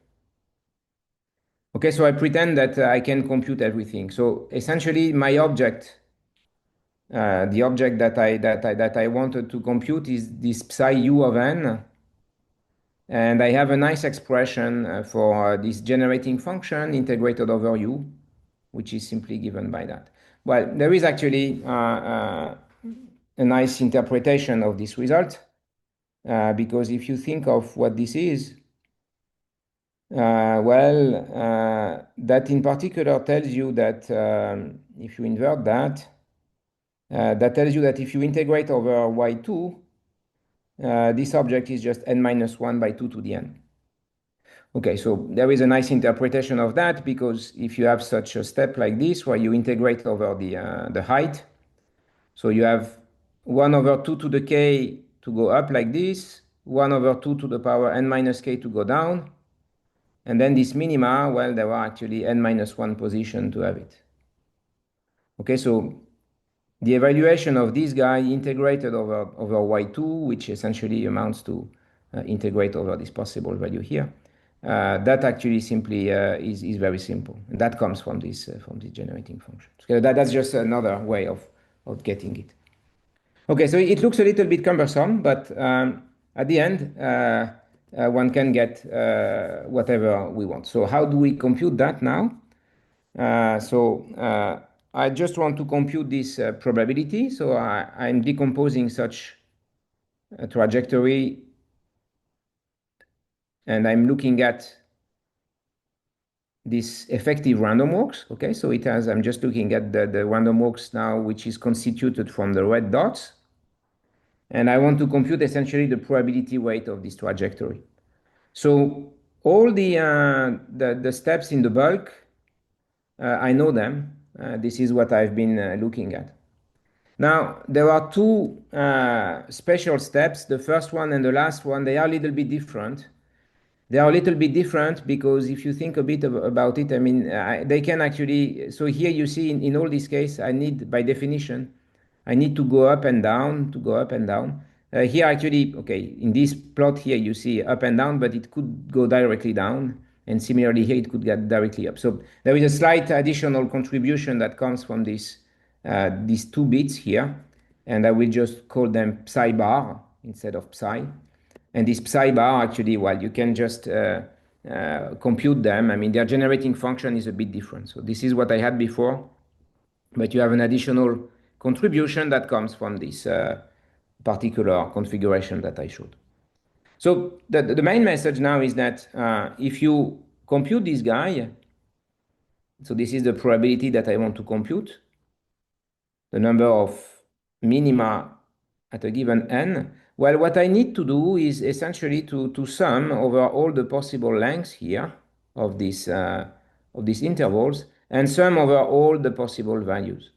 Okay, so I pretend that I can compute everything. So essentially, my object, the object that I wanted to compute is this psi u of n. And I have a nice expression for this generating function integrated over u, which is simply given by that. Well, there is actually a nice interpretation of this result, because if you think of what this is, well, that in particular tells you that if you invert that, that tells you that if you integrate over y2, this object is just n minus 1 by 2 to the n. Okay, so there is a nice interpretation of that because if you have such a step like this where you integrate over the height, so you have 1 over 2 to the k to go up like this, 1 over 2 to the power n minus k to go down, and then this minima, well, there are actually n minus 1 position to have it. Okay, so the evaluation of this guy integrated over y2, which essentially amounts to integrate over this possible value here, that actually simply is very simple. And that comes from this generating function. So that's just another way of getting it. Okay, so it looks a little bit cumbersome, but at the end, one can get whatever we want. So how do we compute that now? So I just want to compute this probability. So I'm decomposing such a trajectory, and I'm looking at this effective random walks. Okay, so it has, I'm just looking at the random walks now, which is constituted from the red dots. And I want to compute essentially the probability weight of this trajectory. So all the steps in the bulk, I know them. This is what I've been looking at. Now, there are two special steps. The first one and the last one, they are a little bit different. They are a little bit different because if you think a bit about it, I mean, they can actually, so here you see in all these cases, I need, by definition, I need to go up and down, to go up and down. Here actually, okay, in this plot here, you see up and down, but it could go directly down. And similarly here, it could get directly up. So there is a slight additional contribution that comes from this, these two bits here. And I will just call them psi bar instead of psi. And this psi bar actually, well, you can just compute them. I mean, their generating function is a bit different. So this is what I had before, but you have an additional contribution that comes from this particular configuration that I showed. So the main message now is that if you compute this guy, so this is the probability that I want to compute, the number of minima at a given n. Well, what I need to do is essentially to sum over all the possible lengths here of these intervals and sum over all the possible values.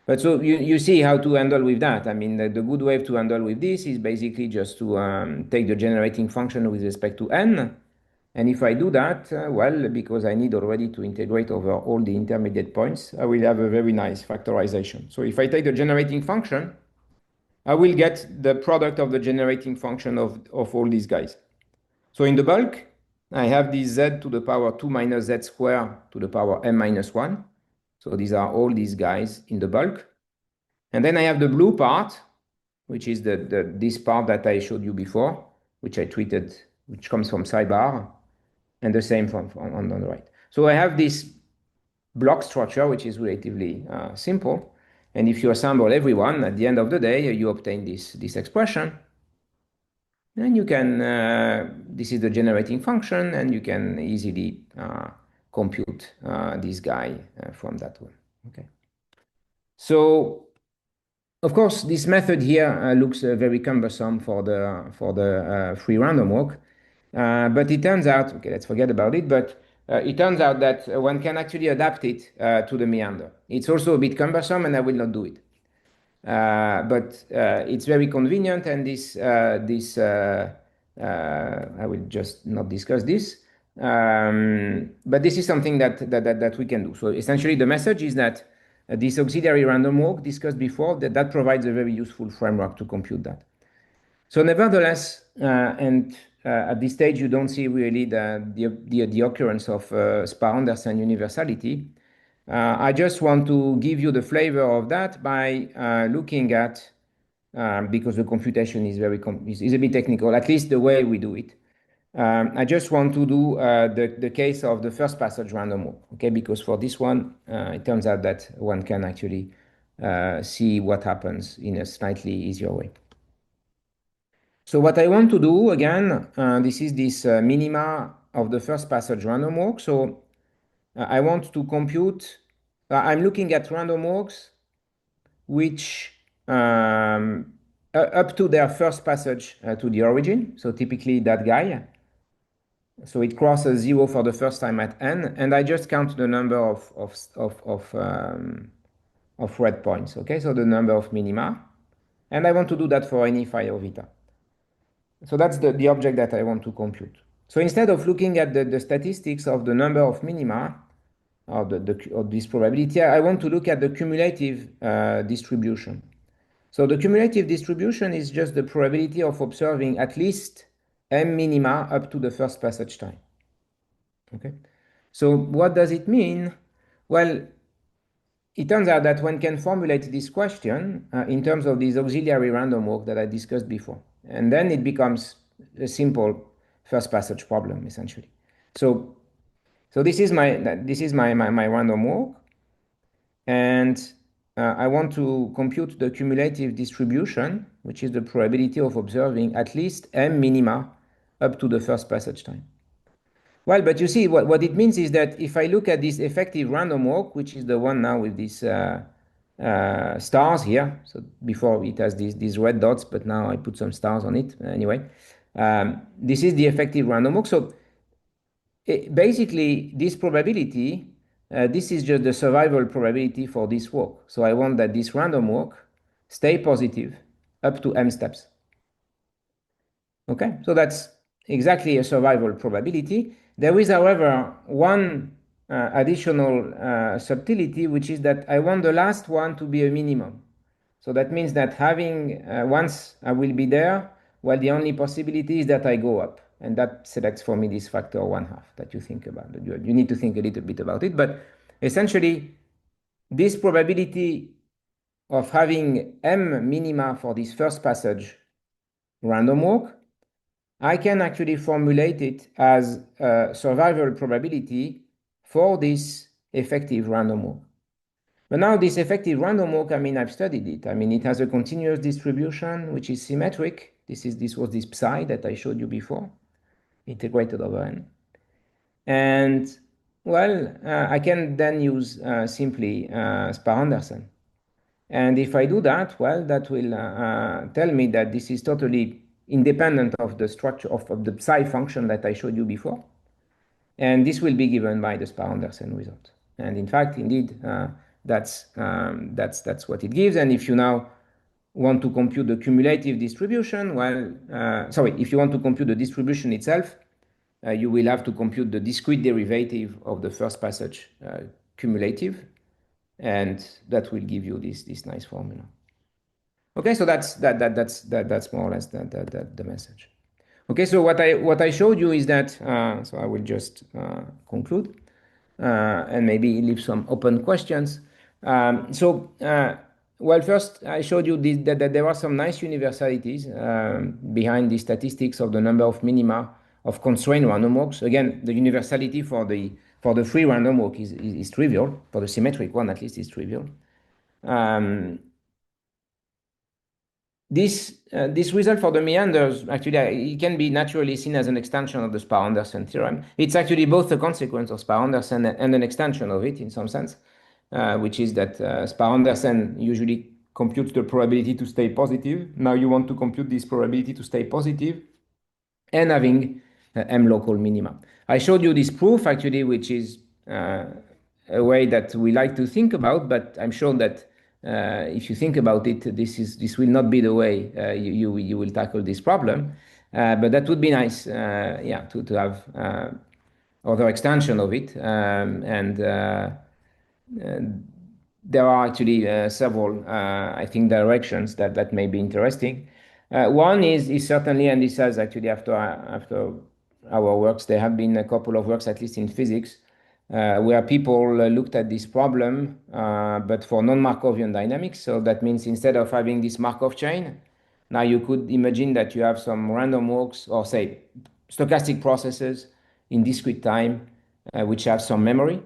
But so you see how to handle with that. I mean, the good way to handle with this is basically just to take the generating function with respect to n. And if I do that, well, because I need already to integrate over all the intermediate points, I will have a very nice factorization. So if I take the generating function, I will get the product of the generating function of all these guys. So in the bulk, I have this z to the power 2 minus z squared to the power m minus 1. So these are all these guys in the bulk. And then I have the blue part, which is this part that I showed you before, which I treated, which comes from psi bar, and the same on the right. So I have this block structure, which is relatively simple. And if you assemble everyone, at the end of the day, you obtain this expression. And you can, this is the generating function, and you can easily compute this guy from that one. Okay. So, of course, this method here looks very cumbersome for the free random walk. But it turns out, okay, let's forget about it, but it turns out that one can actually adapt it to the meander. It's also a bit cumbersome, and I will not do it. But it's very convenient, and I will just not discuss this. But this is something that we can do. So essentially, the message is that this auxiliary random walk discussed before, that provides a very useful framework to compute that. So nevertheless, at this stage, you don't see really the occurrence of Spar-Anderson universality. I just want to give you the flavor of that by looking at, because the computation is is a bit technical, at least the way we do it. I just want to do the case of the first passage random walk, okay? Because for this one, it turns out that one can actually see what happens in a slightly easier way. So what I want to do, again, this is this minima of the first passage random walk. So I want to compute, I'm looking at random walks which up to their first passage to the origin. So typically that guy. So it crosses 0 for the first time at n, and I just count the number of red points. Okay, so the number of minima, and I want to do that for any phi of eta. So that's the object that I want to compute. So instead of looking at the statistics of the number of minima or this probability, I want to look at the cumulative distribution. So the cumulative distribution is just the probability of observing at least m minima up to the first passage time. Okay. So what does it mean? Well, it turns out that one can formulate this question in terms of this auxiliary random walk that I discussed before. And then it becomes a simple first passage problem, essentially. So this is my random walk. And I want to compute the cumulative distribution, which is the probability of observing at least m minima up to the first passage time. Well, but you see, what it means is that if I look at this effective random walk, which is the one now with these stars here, so before it has these red dots, but now I put some stars on it anyway. This is the effective random walk. So basically, this probability, this is just the survival probability for this walk. So I want that this random walk stay positive up to m steps. Okay, so that's exactly a survival probability. There is, however, one additional subtlety, which is that I want the last one to be a minimum. So that means that having, once I will be there, well, the only possibility is that I go up. And that selects for me this factor 1/2 that you think about. You need to think a little bit about it. But essentially, this probability of having m minima for this first passage random walk, I can actually formulate it as a survival probability for this effective random walk. But now this effective random walk, I mean, I've studied it. I mean, it has a continuous distribution, which is symmetric. This was this psi that I showed you before, integrated over n. And, well, I can then use simply Spar-Anderson. And if I do that, well, that will tell me that this is totally independent of the structure of the psi function that I showed you before. And this will be given by the Spar-Anderson result. And in fact, indeed, that's what it gives. And if you now want to compute the cumulative distribution, well, if you want to compute the distribution itself, you will have to compute the discrete derivative of the first passage cumulative, and that will give you this nice formula. Okay, so that's more or less the message. Okay, so what I showed you is that, so I will just conclude and maybe leave some open questions. Well, first I showed you that there are some nice universalities behind the statistics of the number of minima of constrained random walks. Again, the universality for the free random walk is trivial. For the symmetric one, at least, is trivial. This result for the meanders, actually, it can be naturally seen as an extension of the Spar-Anderson theorem. It's actually both a consequence of Spar-Anderson and an extension of it in some sense, which is that Spar-Anderson usually computes the probability to stay positive. Now you want to compute this probability to stay positive and having m local minima. I showed you this proof, actually, which is a way that we like to think about, but I'm sure that if you think about it, this will not be the way you will tackle this problem. But that would be nice, to have other extension of it. And there are actually several, I think, directions that may be interesting. One is certainly, and this has actually after our works, there have been a couple of works, at least in physics, where people looked at this problem, but for non-Markovian dynamics. So that means instead of having this Markov chain, now you could imagine that you have some random walks, or say stochastic processes in discrete time, which have some memory.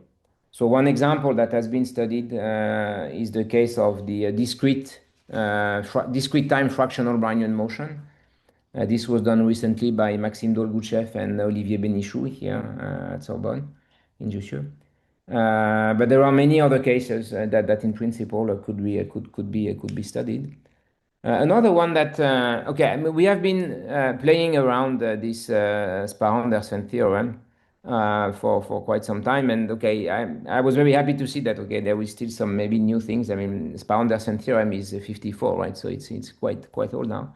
So one example that has been studied is the case of the discrete time fractional Brownian motion. This was done recently by Maxime Dolgouchev and Olivier Benichou here at Sorbonne in Jussieu. But there are many other cases that in principle could be studied. Another one that we have been playing around this Spar-Anderson theorem for quite some time, and I was very happy to see that there was still some maybe new things. I mean, Spar-Anderson theorem is 54, right? So it's quite old now.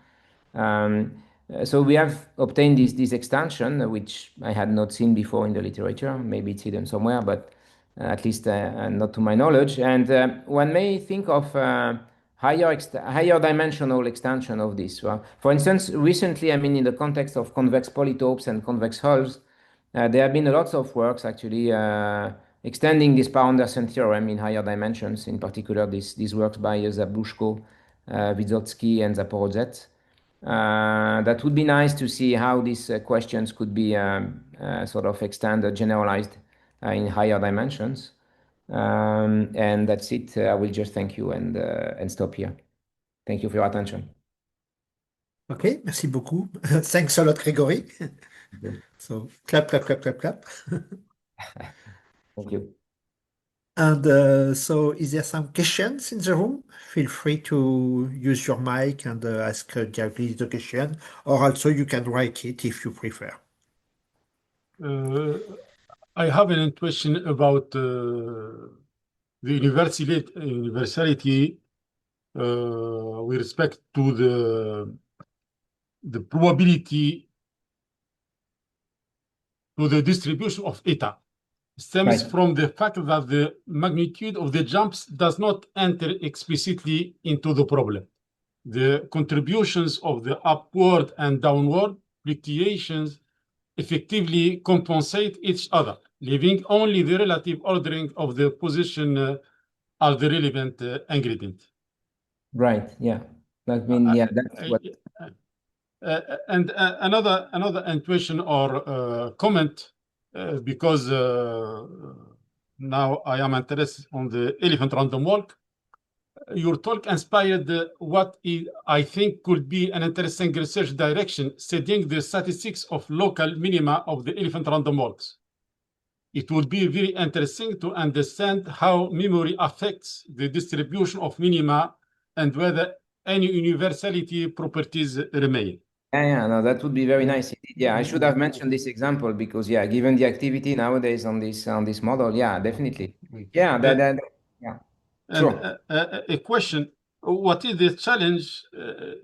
So we have obtained this extension, which I had not seen before in the literature. Maybe it's hidden somewhere, but at least not to my knowledge. And one may think of higher dimensional extension of this. For instance, recently, I mean, in the context of convex polytopes and convex hulls, there have been lots of works actually extending this Spar-Anderson theorem in higher dimensions. In particular, these works by Zablushko, Vysotsky, and Zaporozhets. That would be nice to see how these questions could be sort of extended, generalized in higher dimensions. And that's it. I will just thank you and stop here. Thank you for your attention. Okay, merci beaucoup. Thanks a lot, Grégory. So clap, clap, clap, clap, clap. Thank you. And so is there some questions in the room? Feel free to use your mic and ask directly the question, or also you can write it if you prefer. I have a question about the universality with respect to the probability to the distribution of eta. Stems from the fact that the magnitude of the jumps does not enter explicitly into the problem. The contributions of the upward and downward fluctuations effectively compensate each other, leaving only the relative ordering of the position as the relevant ingredient. Right. Yeah. That means that's what. And another intuition or comment. Because now I am interested on the elephant random walk. Your talk inspired what I think could be an interesting research direction, studying the statistics of local minima of the elephant random walks. It would be very interesting to understand how memory affects the distribution of minima and whether any universality properties remain. Yeah, no, that would be very nice indeed. Yeah, I should have mentioned this example because, yeah, given the activity nowadays on this model, yeah, definitely. Yeah, yeah, And sure. a question, what is the challenge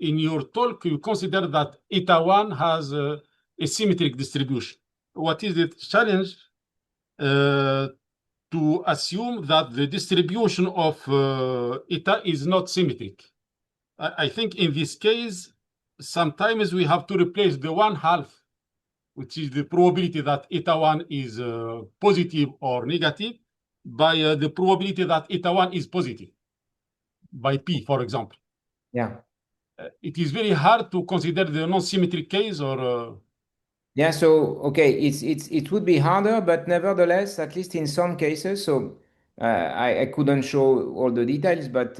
in your talk? You consider that eta 1 has a symmetric distribution. What is the challenge to assume that the distribution of eta is not symmetric? I think in this case, sometimes we have to replace the 1/2, which is the probability that eta 1 is positive or negative, by the probability that eta 1 is positive, by P, for example. Yeah. It is very hard to consider the non-symmetric case or... Yeah, so okay, it would be harder, but nevertheless, at least in some cases, so I couldn't show all the details, but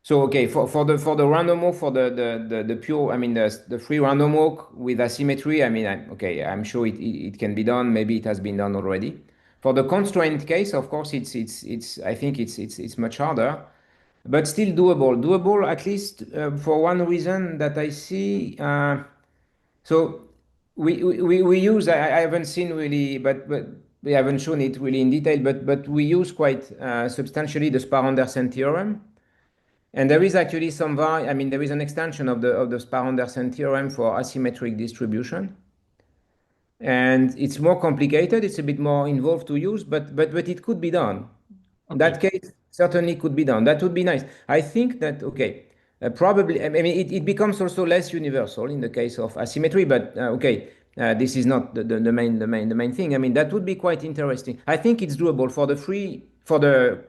so okay, for the random walk, for the pure, I mean the free random walk with asymmetry, I mean okay, I'm sure it can be done. Maybe it has been done already. For the constraint case, of course, it's I think it's much harder, but still doable. Doable at least for one reason that I see. So we use, I haven't seen really, but we haven't shown it really in detail, but we use quite substantially the Spar-Andersen theorem. And there is actually I mean, there is an extension of the Spar-Andersen theorem for asymmetric distribution. And it's more complicated, it's a bit more involved to use, but it could be done. In that case, certainly could be done. That would be nice. I think that, okay, probably, I mean, it becomes also less universal in the case of asymmetry, but okay, this is not the main thing. I mean, that would be quite interesting. I think it's doable for the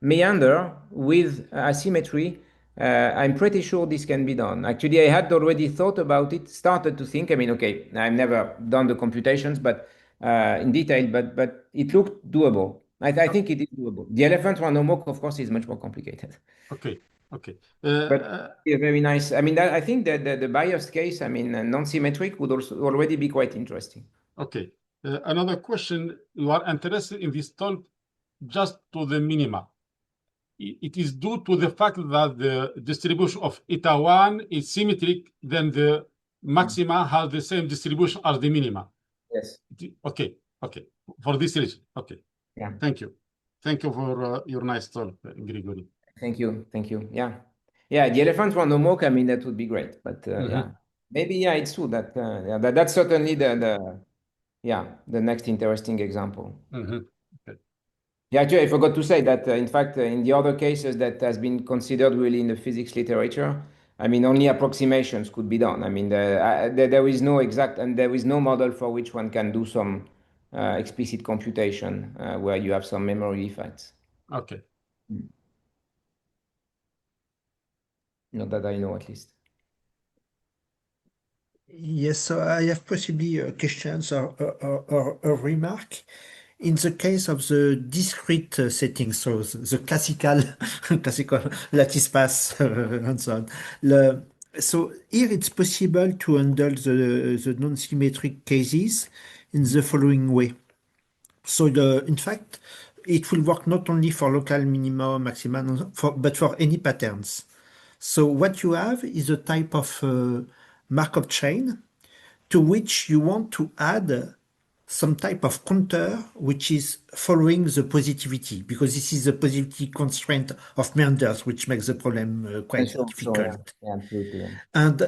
meander with asymmetry. I'm pretty sure this can be done. Actually, I had already thought about it, started to think. I mean, okay, I've never done the computations, but in detail, but it looked doable. I think it is doable. The elephant random walk, of course, is much more complicated. Okay, okay. But yeah, very nice. I mean, I think that the biased case, I mean, non-symmetric would also already be quite interesting. Okay. Another question, you are interested in this talk just to the minima. It is due to the fact that the distribution of eta 1 is symmetric, then the maxima has the same distribution as the minima. Yes. Okay, okay. For this reason, okay. Yeah. Thank you. Thank you for your nice talk, Grégory. Thank you. Thank you. Yeah. Yeah, the elephant random walk, I mean, that would be great. But yeah, maybe, yeah, it's true that, yeah, that's certainly the next interesting example. Okay. Yeah, actually, I forgot to say that, in fact, in the other cases that has been considered really in the physics literature, I mean, only approximations could be done. I mean, there is no exact, and there is no model for which one can do some explicit computation where you have some memory effects. Okay. Not that I know, at least. Yes, so I have possibly questions or a remark. In the case of the discrete setting, so the classical lattice path and so on. So here it's possible to handle the non-symmetric cases in the following way. So in fact, it will work not only for local minima, maxima, but for any patterns. So what you have is a type of Markov chain to which you want to add some type of counter which is following the positivity, because this is the positivity constraint of meanders, which makes the problem quite difficult. Sure, yeah, absolutely. And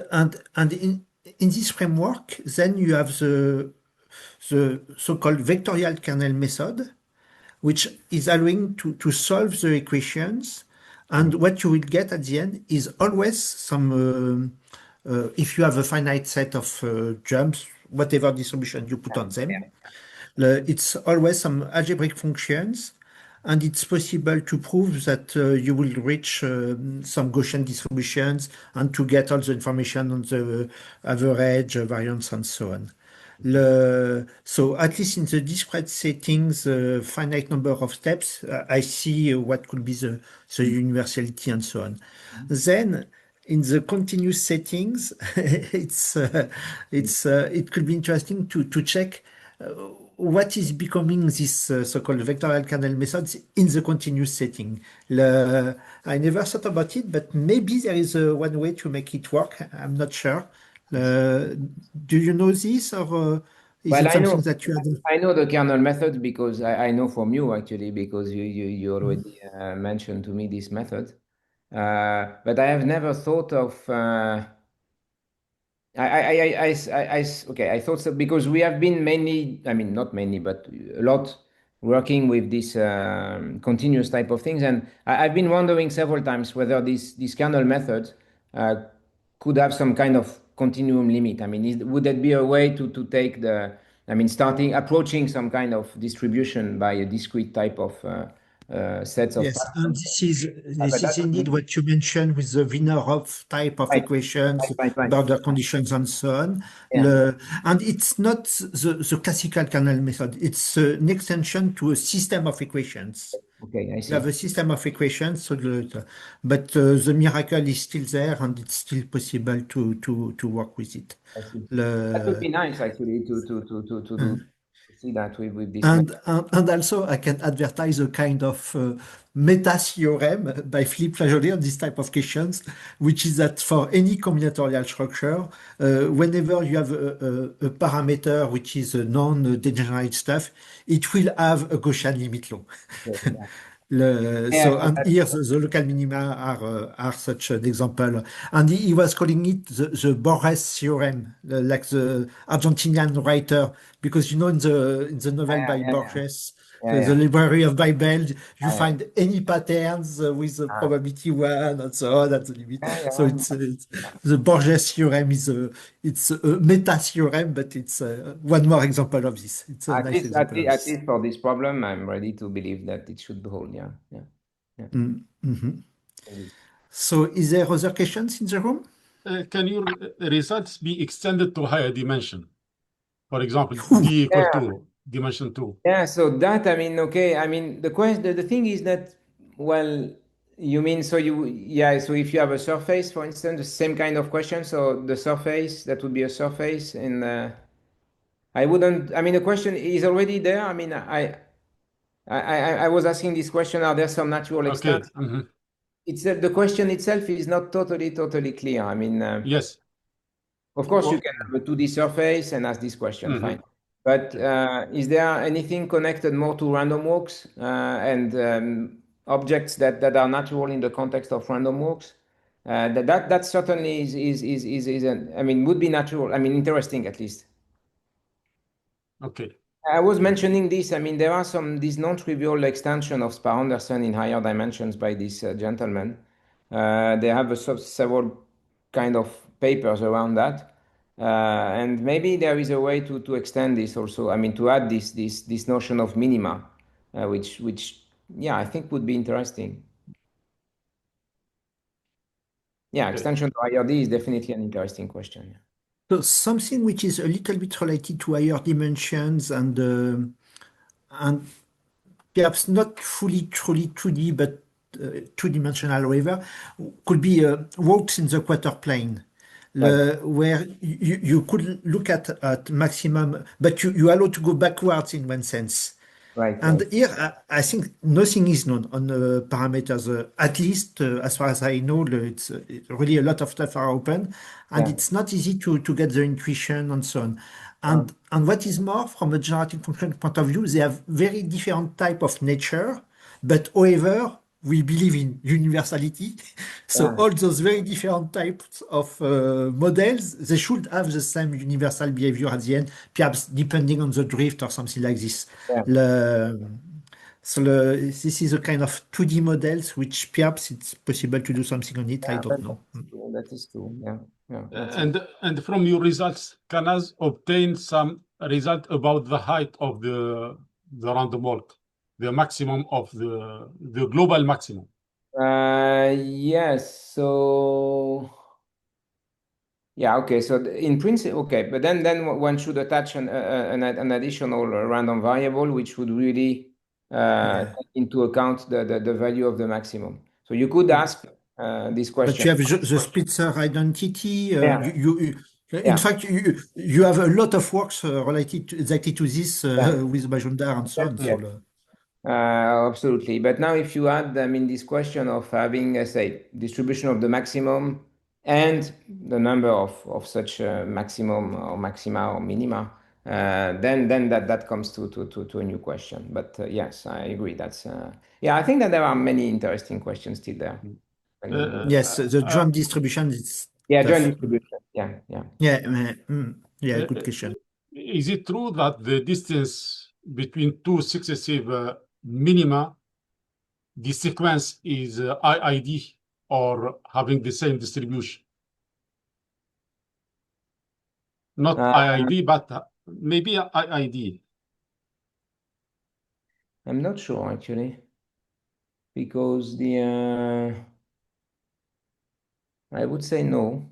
in this framework, then you have the so-called vectorial kernel method, which is allowing to solve the equations. And what you will get at the end is always some, if you have a finite set of jumps, whatever distribution you put on them, it's always some algebraic functions. And it's possible to prove that you will reach some Gaussian distributions and to get all the information on the average, variance, and so on. So at least in the discrete settings, finite number of steps, I see what could be the universality and so on. Then in the continuous settings, it could be interesting to check what is becoming this so-called vectorial kernel methods in the continuous setting? I never thought about it, but maybe there is one way to make it work. I'm not sure. Do you know this, or is Well, it something that you have? I know the kernel method because I know from you actually because you already mentioned to me this method. But I have never thought of. Okay, I thought so because we have been mainly, I mean, not mainly, but a lot working with this continuous type of things. And I've been wondering several times whether this kernel method uh, could have some kind of continuum limit. I mean, would that be a way to take I mean, approaching some kind of distribution by a discrete type of sets of Yes, and patterns? this But is that would indeed be what you mentioned with the Wiener-Roth type of right, equations, right. border conditions, and so on. Yeah, And it's not the classical kernel method. It's an extension to a system of equations. okay, I You have see. a system of equations, but the miracle is still there, and it's still possible to work with it. I see. That would Le- be nice actually to do to see that with this method. And also, I can advertise a kind of meta theorem by Philippe Flageolet on this type of questions, which is that for any combinatorial structure, whenever you have a parameter which is a non-degenerate stuff, it will have a Gaussian limit law. Okay, yeah. Yeah, So, so and that, here the local minima are such an example. And he was calling it the Borges theorem, like the Argentinian writer, because in the novel yeah, by yeah, yeah, Borges, yeah, the yeah, Library of Bible, you yeah, find any patterns with the yeah, probability one and so on at the limit. yeah, So yeah. it's the Borges theorem is it's a meta theorem, but it's one more example of this. It's a nice example of At this. least for this problem, I'm ready to believe that it should hold. Yeah, yeah, yeah. Mhm. Indeed. So is there other questions in the room? Can your results be extended to higher dimension? For example, Whew. d equal Yeah, to dimension 2. yeah. So that I mean, okay. I mean, the thing is that well, you mean so you yeah. So if you have a surface, for instance, the same kind of question. So the surface that would be a surface in. I wouldn't. I mean, the question is already there. I mean, I was asking this question: are there some natural Okay. extents? It's the question itself is not totally clear. I mean, Yes. of course, you Well, can have a 2D surface and ask this question, fine. mhm. But is there anything connected more to random walks and objects that are natural in the context of random walks? That certainly is an, I mean, would be natural. I mean, interesting at least. Okay. I was mentioning this. I mean, there are these non-trivial extension of Spar-Anderson in higher dimensions by this gentleman. They have several kind of papers around that, and maybe there is a way to extend this also. I mean, to add this notion of minima, which yeah, I think would be interesting. Yeah, Okay. extension to IRD is definitely an interesting question. So something which is a little bit related to higher dimensions and perhaps not fully truly 2D, but two-dimensional however, could be walks in the quarter plane. Right, Where you could look at maximum, but you allow to go backwards in one sense. right. And here, I think nothing is known on the parameters. At least, as far as I know, it's really a lot of stuff are open, and Yeah. it's not easy to get the intuition and so on. And what is more, from a generative function point of view, they have very different type of nature, but however, we believe in universality. So Yeah. all those very different types of models, they should have the same universal behavior at the end, perhaps depending on the drift or something like this. Yeah. Le- this is a kind of 2D models, which perhaps it's possible to do something on it. I Yeah, don't know. that is true. Yeah. Yeah. That's it. And from your results, can us obtain some result about the height of the random walk, the maximum of the global maximum? Yes. So yeah. Okay. So in principle, okay. But then one should attach an additional random variable, which would really Yeah. take into account the value of the maximum. So you could ask this But question. you have the Spitzer identity. Yeah. In fact, you have a lot of works related exactly to this with Bajundar and so on. Yes. Absolutely. But now if you add, I mean, this question of having, say, distribution of the maximum and the number of such maximum or maxima or minima, then that comes to a new question. But yes, I agree. That's yeah, I think that there are many interesting questions still there. Yes, the joint distribution is Yeah, joint tough. distribution. Yeah, yeah. Yeah, good question. Is it true that the distance between two successive minima, the sequence is IID or having the same distribution? Not IID, but maybe IID. I'm not sure actually, because I would say no.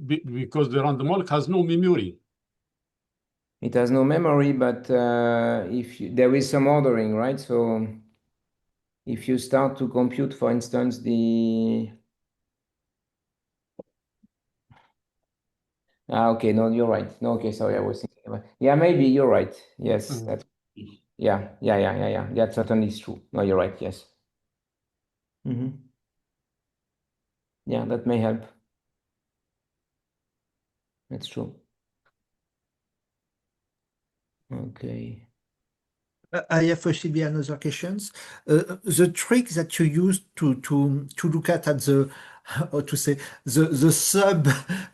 Because the random walk has no memory. It has no memory, but there is some ordering, right? So if you start to compute, for instance, okay, no, you're right. No, okay, sorry, I was thinking about, yeah, maybe you're right. Yes, that's, yeah. That certainly is true. No, you're right. Yes. Yeah, that may help. That's true. Okay. I have possibly another questions. The trick that you use to look at the how to say the sub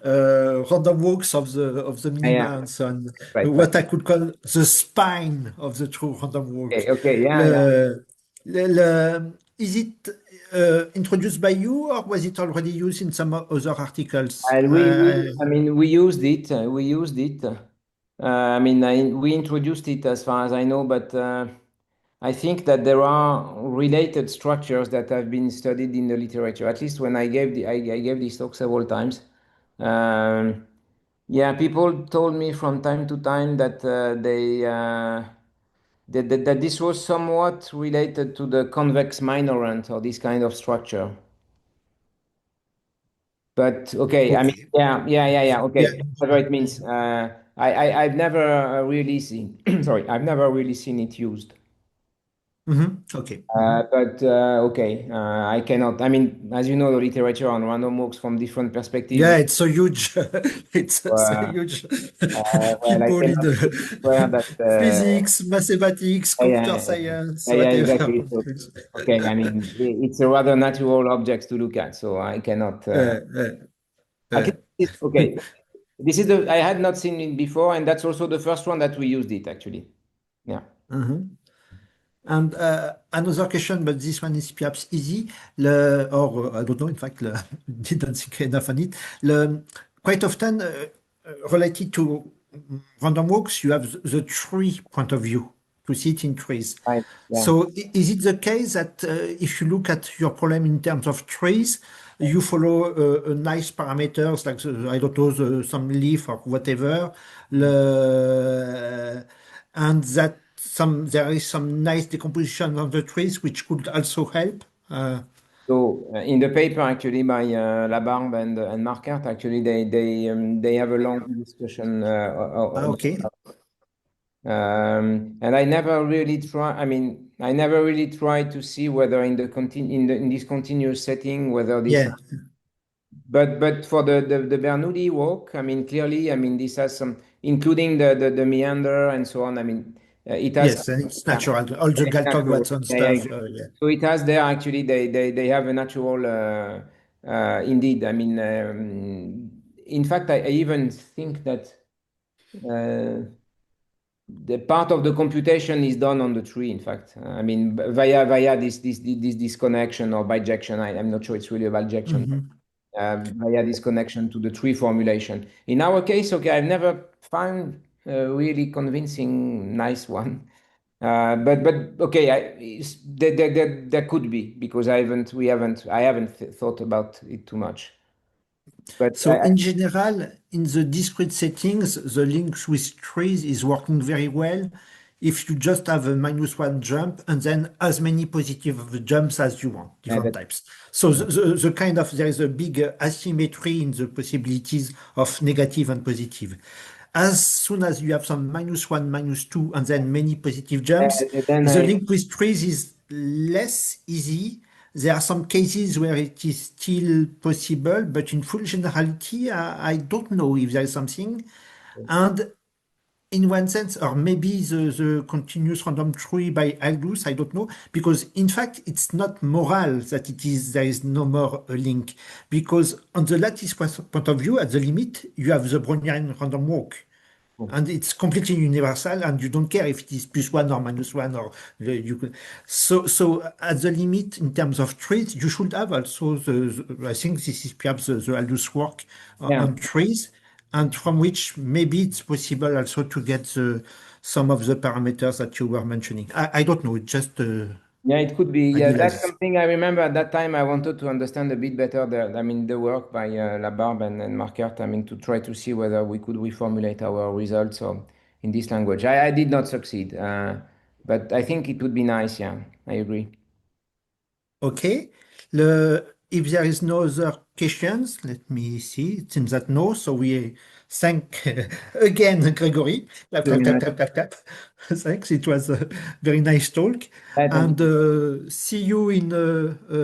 random walks of the minima Yeah, and so on, right. what I could call the spine of the true random walk. Okay, yeah. Is it introduced by you or was it already used in some other articles? And I mean, we used it. We used it. I mean, we introduced it as far as I know, but I think that there are related structures that have been studied in the literature. At least when I gave this talk several times. Yeah, people told me from time to time that that this was somewhat related to the convex minorant or this kind of structure. But okay, I mean, Okay. yeah. Okay, Yeah. whatever it means. I've never really seen. Sorry, I've never really seen it used. Okay. But okay, I cannot. I mean, as you know, the literature on random walks from different perspectives. Yeah, it's so huge. It's so Uh, huge. well, I People in cannot the swear that. physics, mathematics, computer science, Yeah, whatever. exactly. So, okay, I mean, it's a rather natural object to look at, so I cannot. Uh, At uh, least, okay, this is I had not seen it before, and that's also the first one that we used it actually. Yeah. mhm. And another question, but this one is perhaps easy, or I don't know, in fact, didn't think enough on it. Quite often, related to random walks, you have the tree point of view, to see it in trees. Right. Yeah. So is it the case that if you look at your problem in terms of trees, you follow a nice parameters like I don't know some leaf or whatever, and that there is some nice decomposition of the trees which could also help. So in the paper actually by Labarbe and Marquardt, actually they have a long discussion Okay. and I never really try. I mean, I never really tried to see whether in in this continuous setting whether this. Yeah. But for the Bernoulli walk, I mean, clearly, I mean, this has some, including the meander and so on. I mean, it has. Yes, and it's Yeah, natural. All the it's Galton natural. Watson Yeah, stuff. exactly. Yeah. So it has there actually. They have a natural. Indeed, I mean, in fact, I even think that. The part of the computation is done on the tree, in fact. I mean, via this connection or bijection. I'm not sure it's really a bijection. Via this connection to the tree formulation. In our case, okay, I've never found a really convincing nice one. But okay, there could be because I haven't thought about it too much. But So in general, in the discrete settings, the links with trees is working very well. if you just have a -1 jump and then as many positive jumps as you want, different types. So the kind of, there is a big asymmetry in the possibilities of negative and positive. As soon as you have some -1, -2, and then many positive jumps, then the link with trees is less easy. There are some cases where it is still possible, but in full generality, I don't know if there is something. And in one sense, or maybe the continuous random tree by Aldous, I don't know, because in fact, it's not moral that there is no more a link, because on the lattice point of view, at the limit, you have the Brownian random walk. And it's completely universal, and you don't care if it is +1 or -1, or you could. So at the limit, in terms of trees, you should have also I think this is perhaps the Aldous work on trees, and from which maybe it's possible also to get some of the parameters that you were mentioning. I don't know, just yeah, it could be. Yeah, that's idealizes. something I remember at that time. I wanted to understand a bit better the work by Labarbe and Marquardt. I mean, to try to see whether we could reformulate our results in this language. I did not succeed, but I think it would be nice. Yeah, I agree. Okay. If there is no other questions, let me see. It seems that no. So we thank again Gregory. Clap, clap, Very clap, much. clap, clap, clap. Thanks. It was a very nice talk. Thank And you. see you in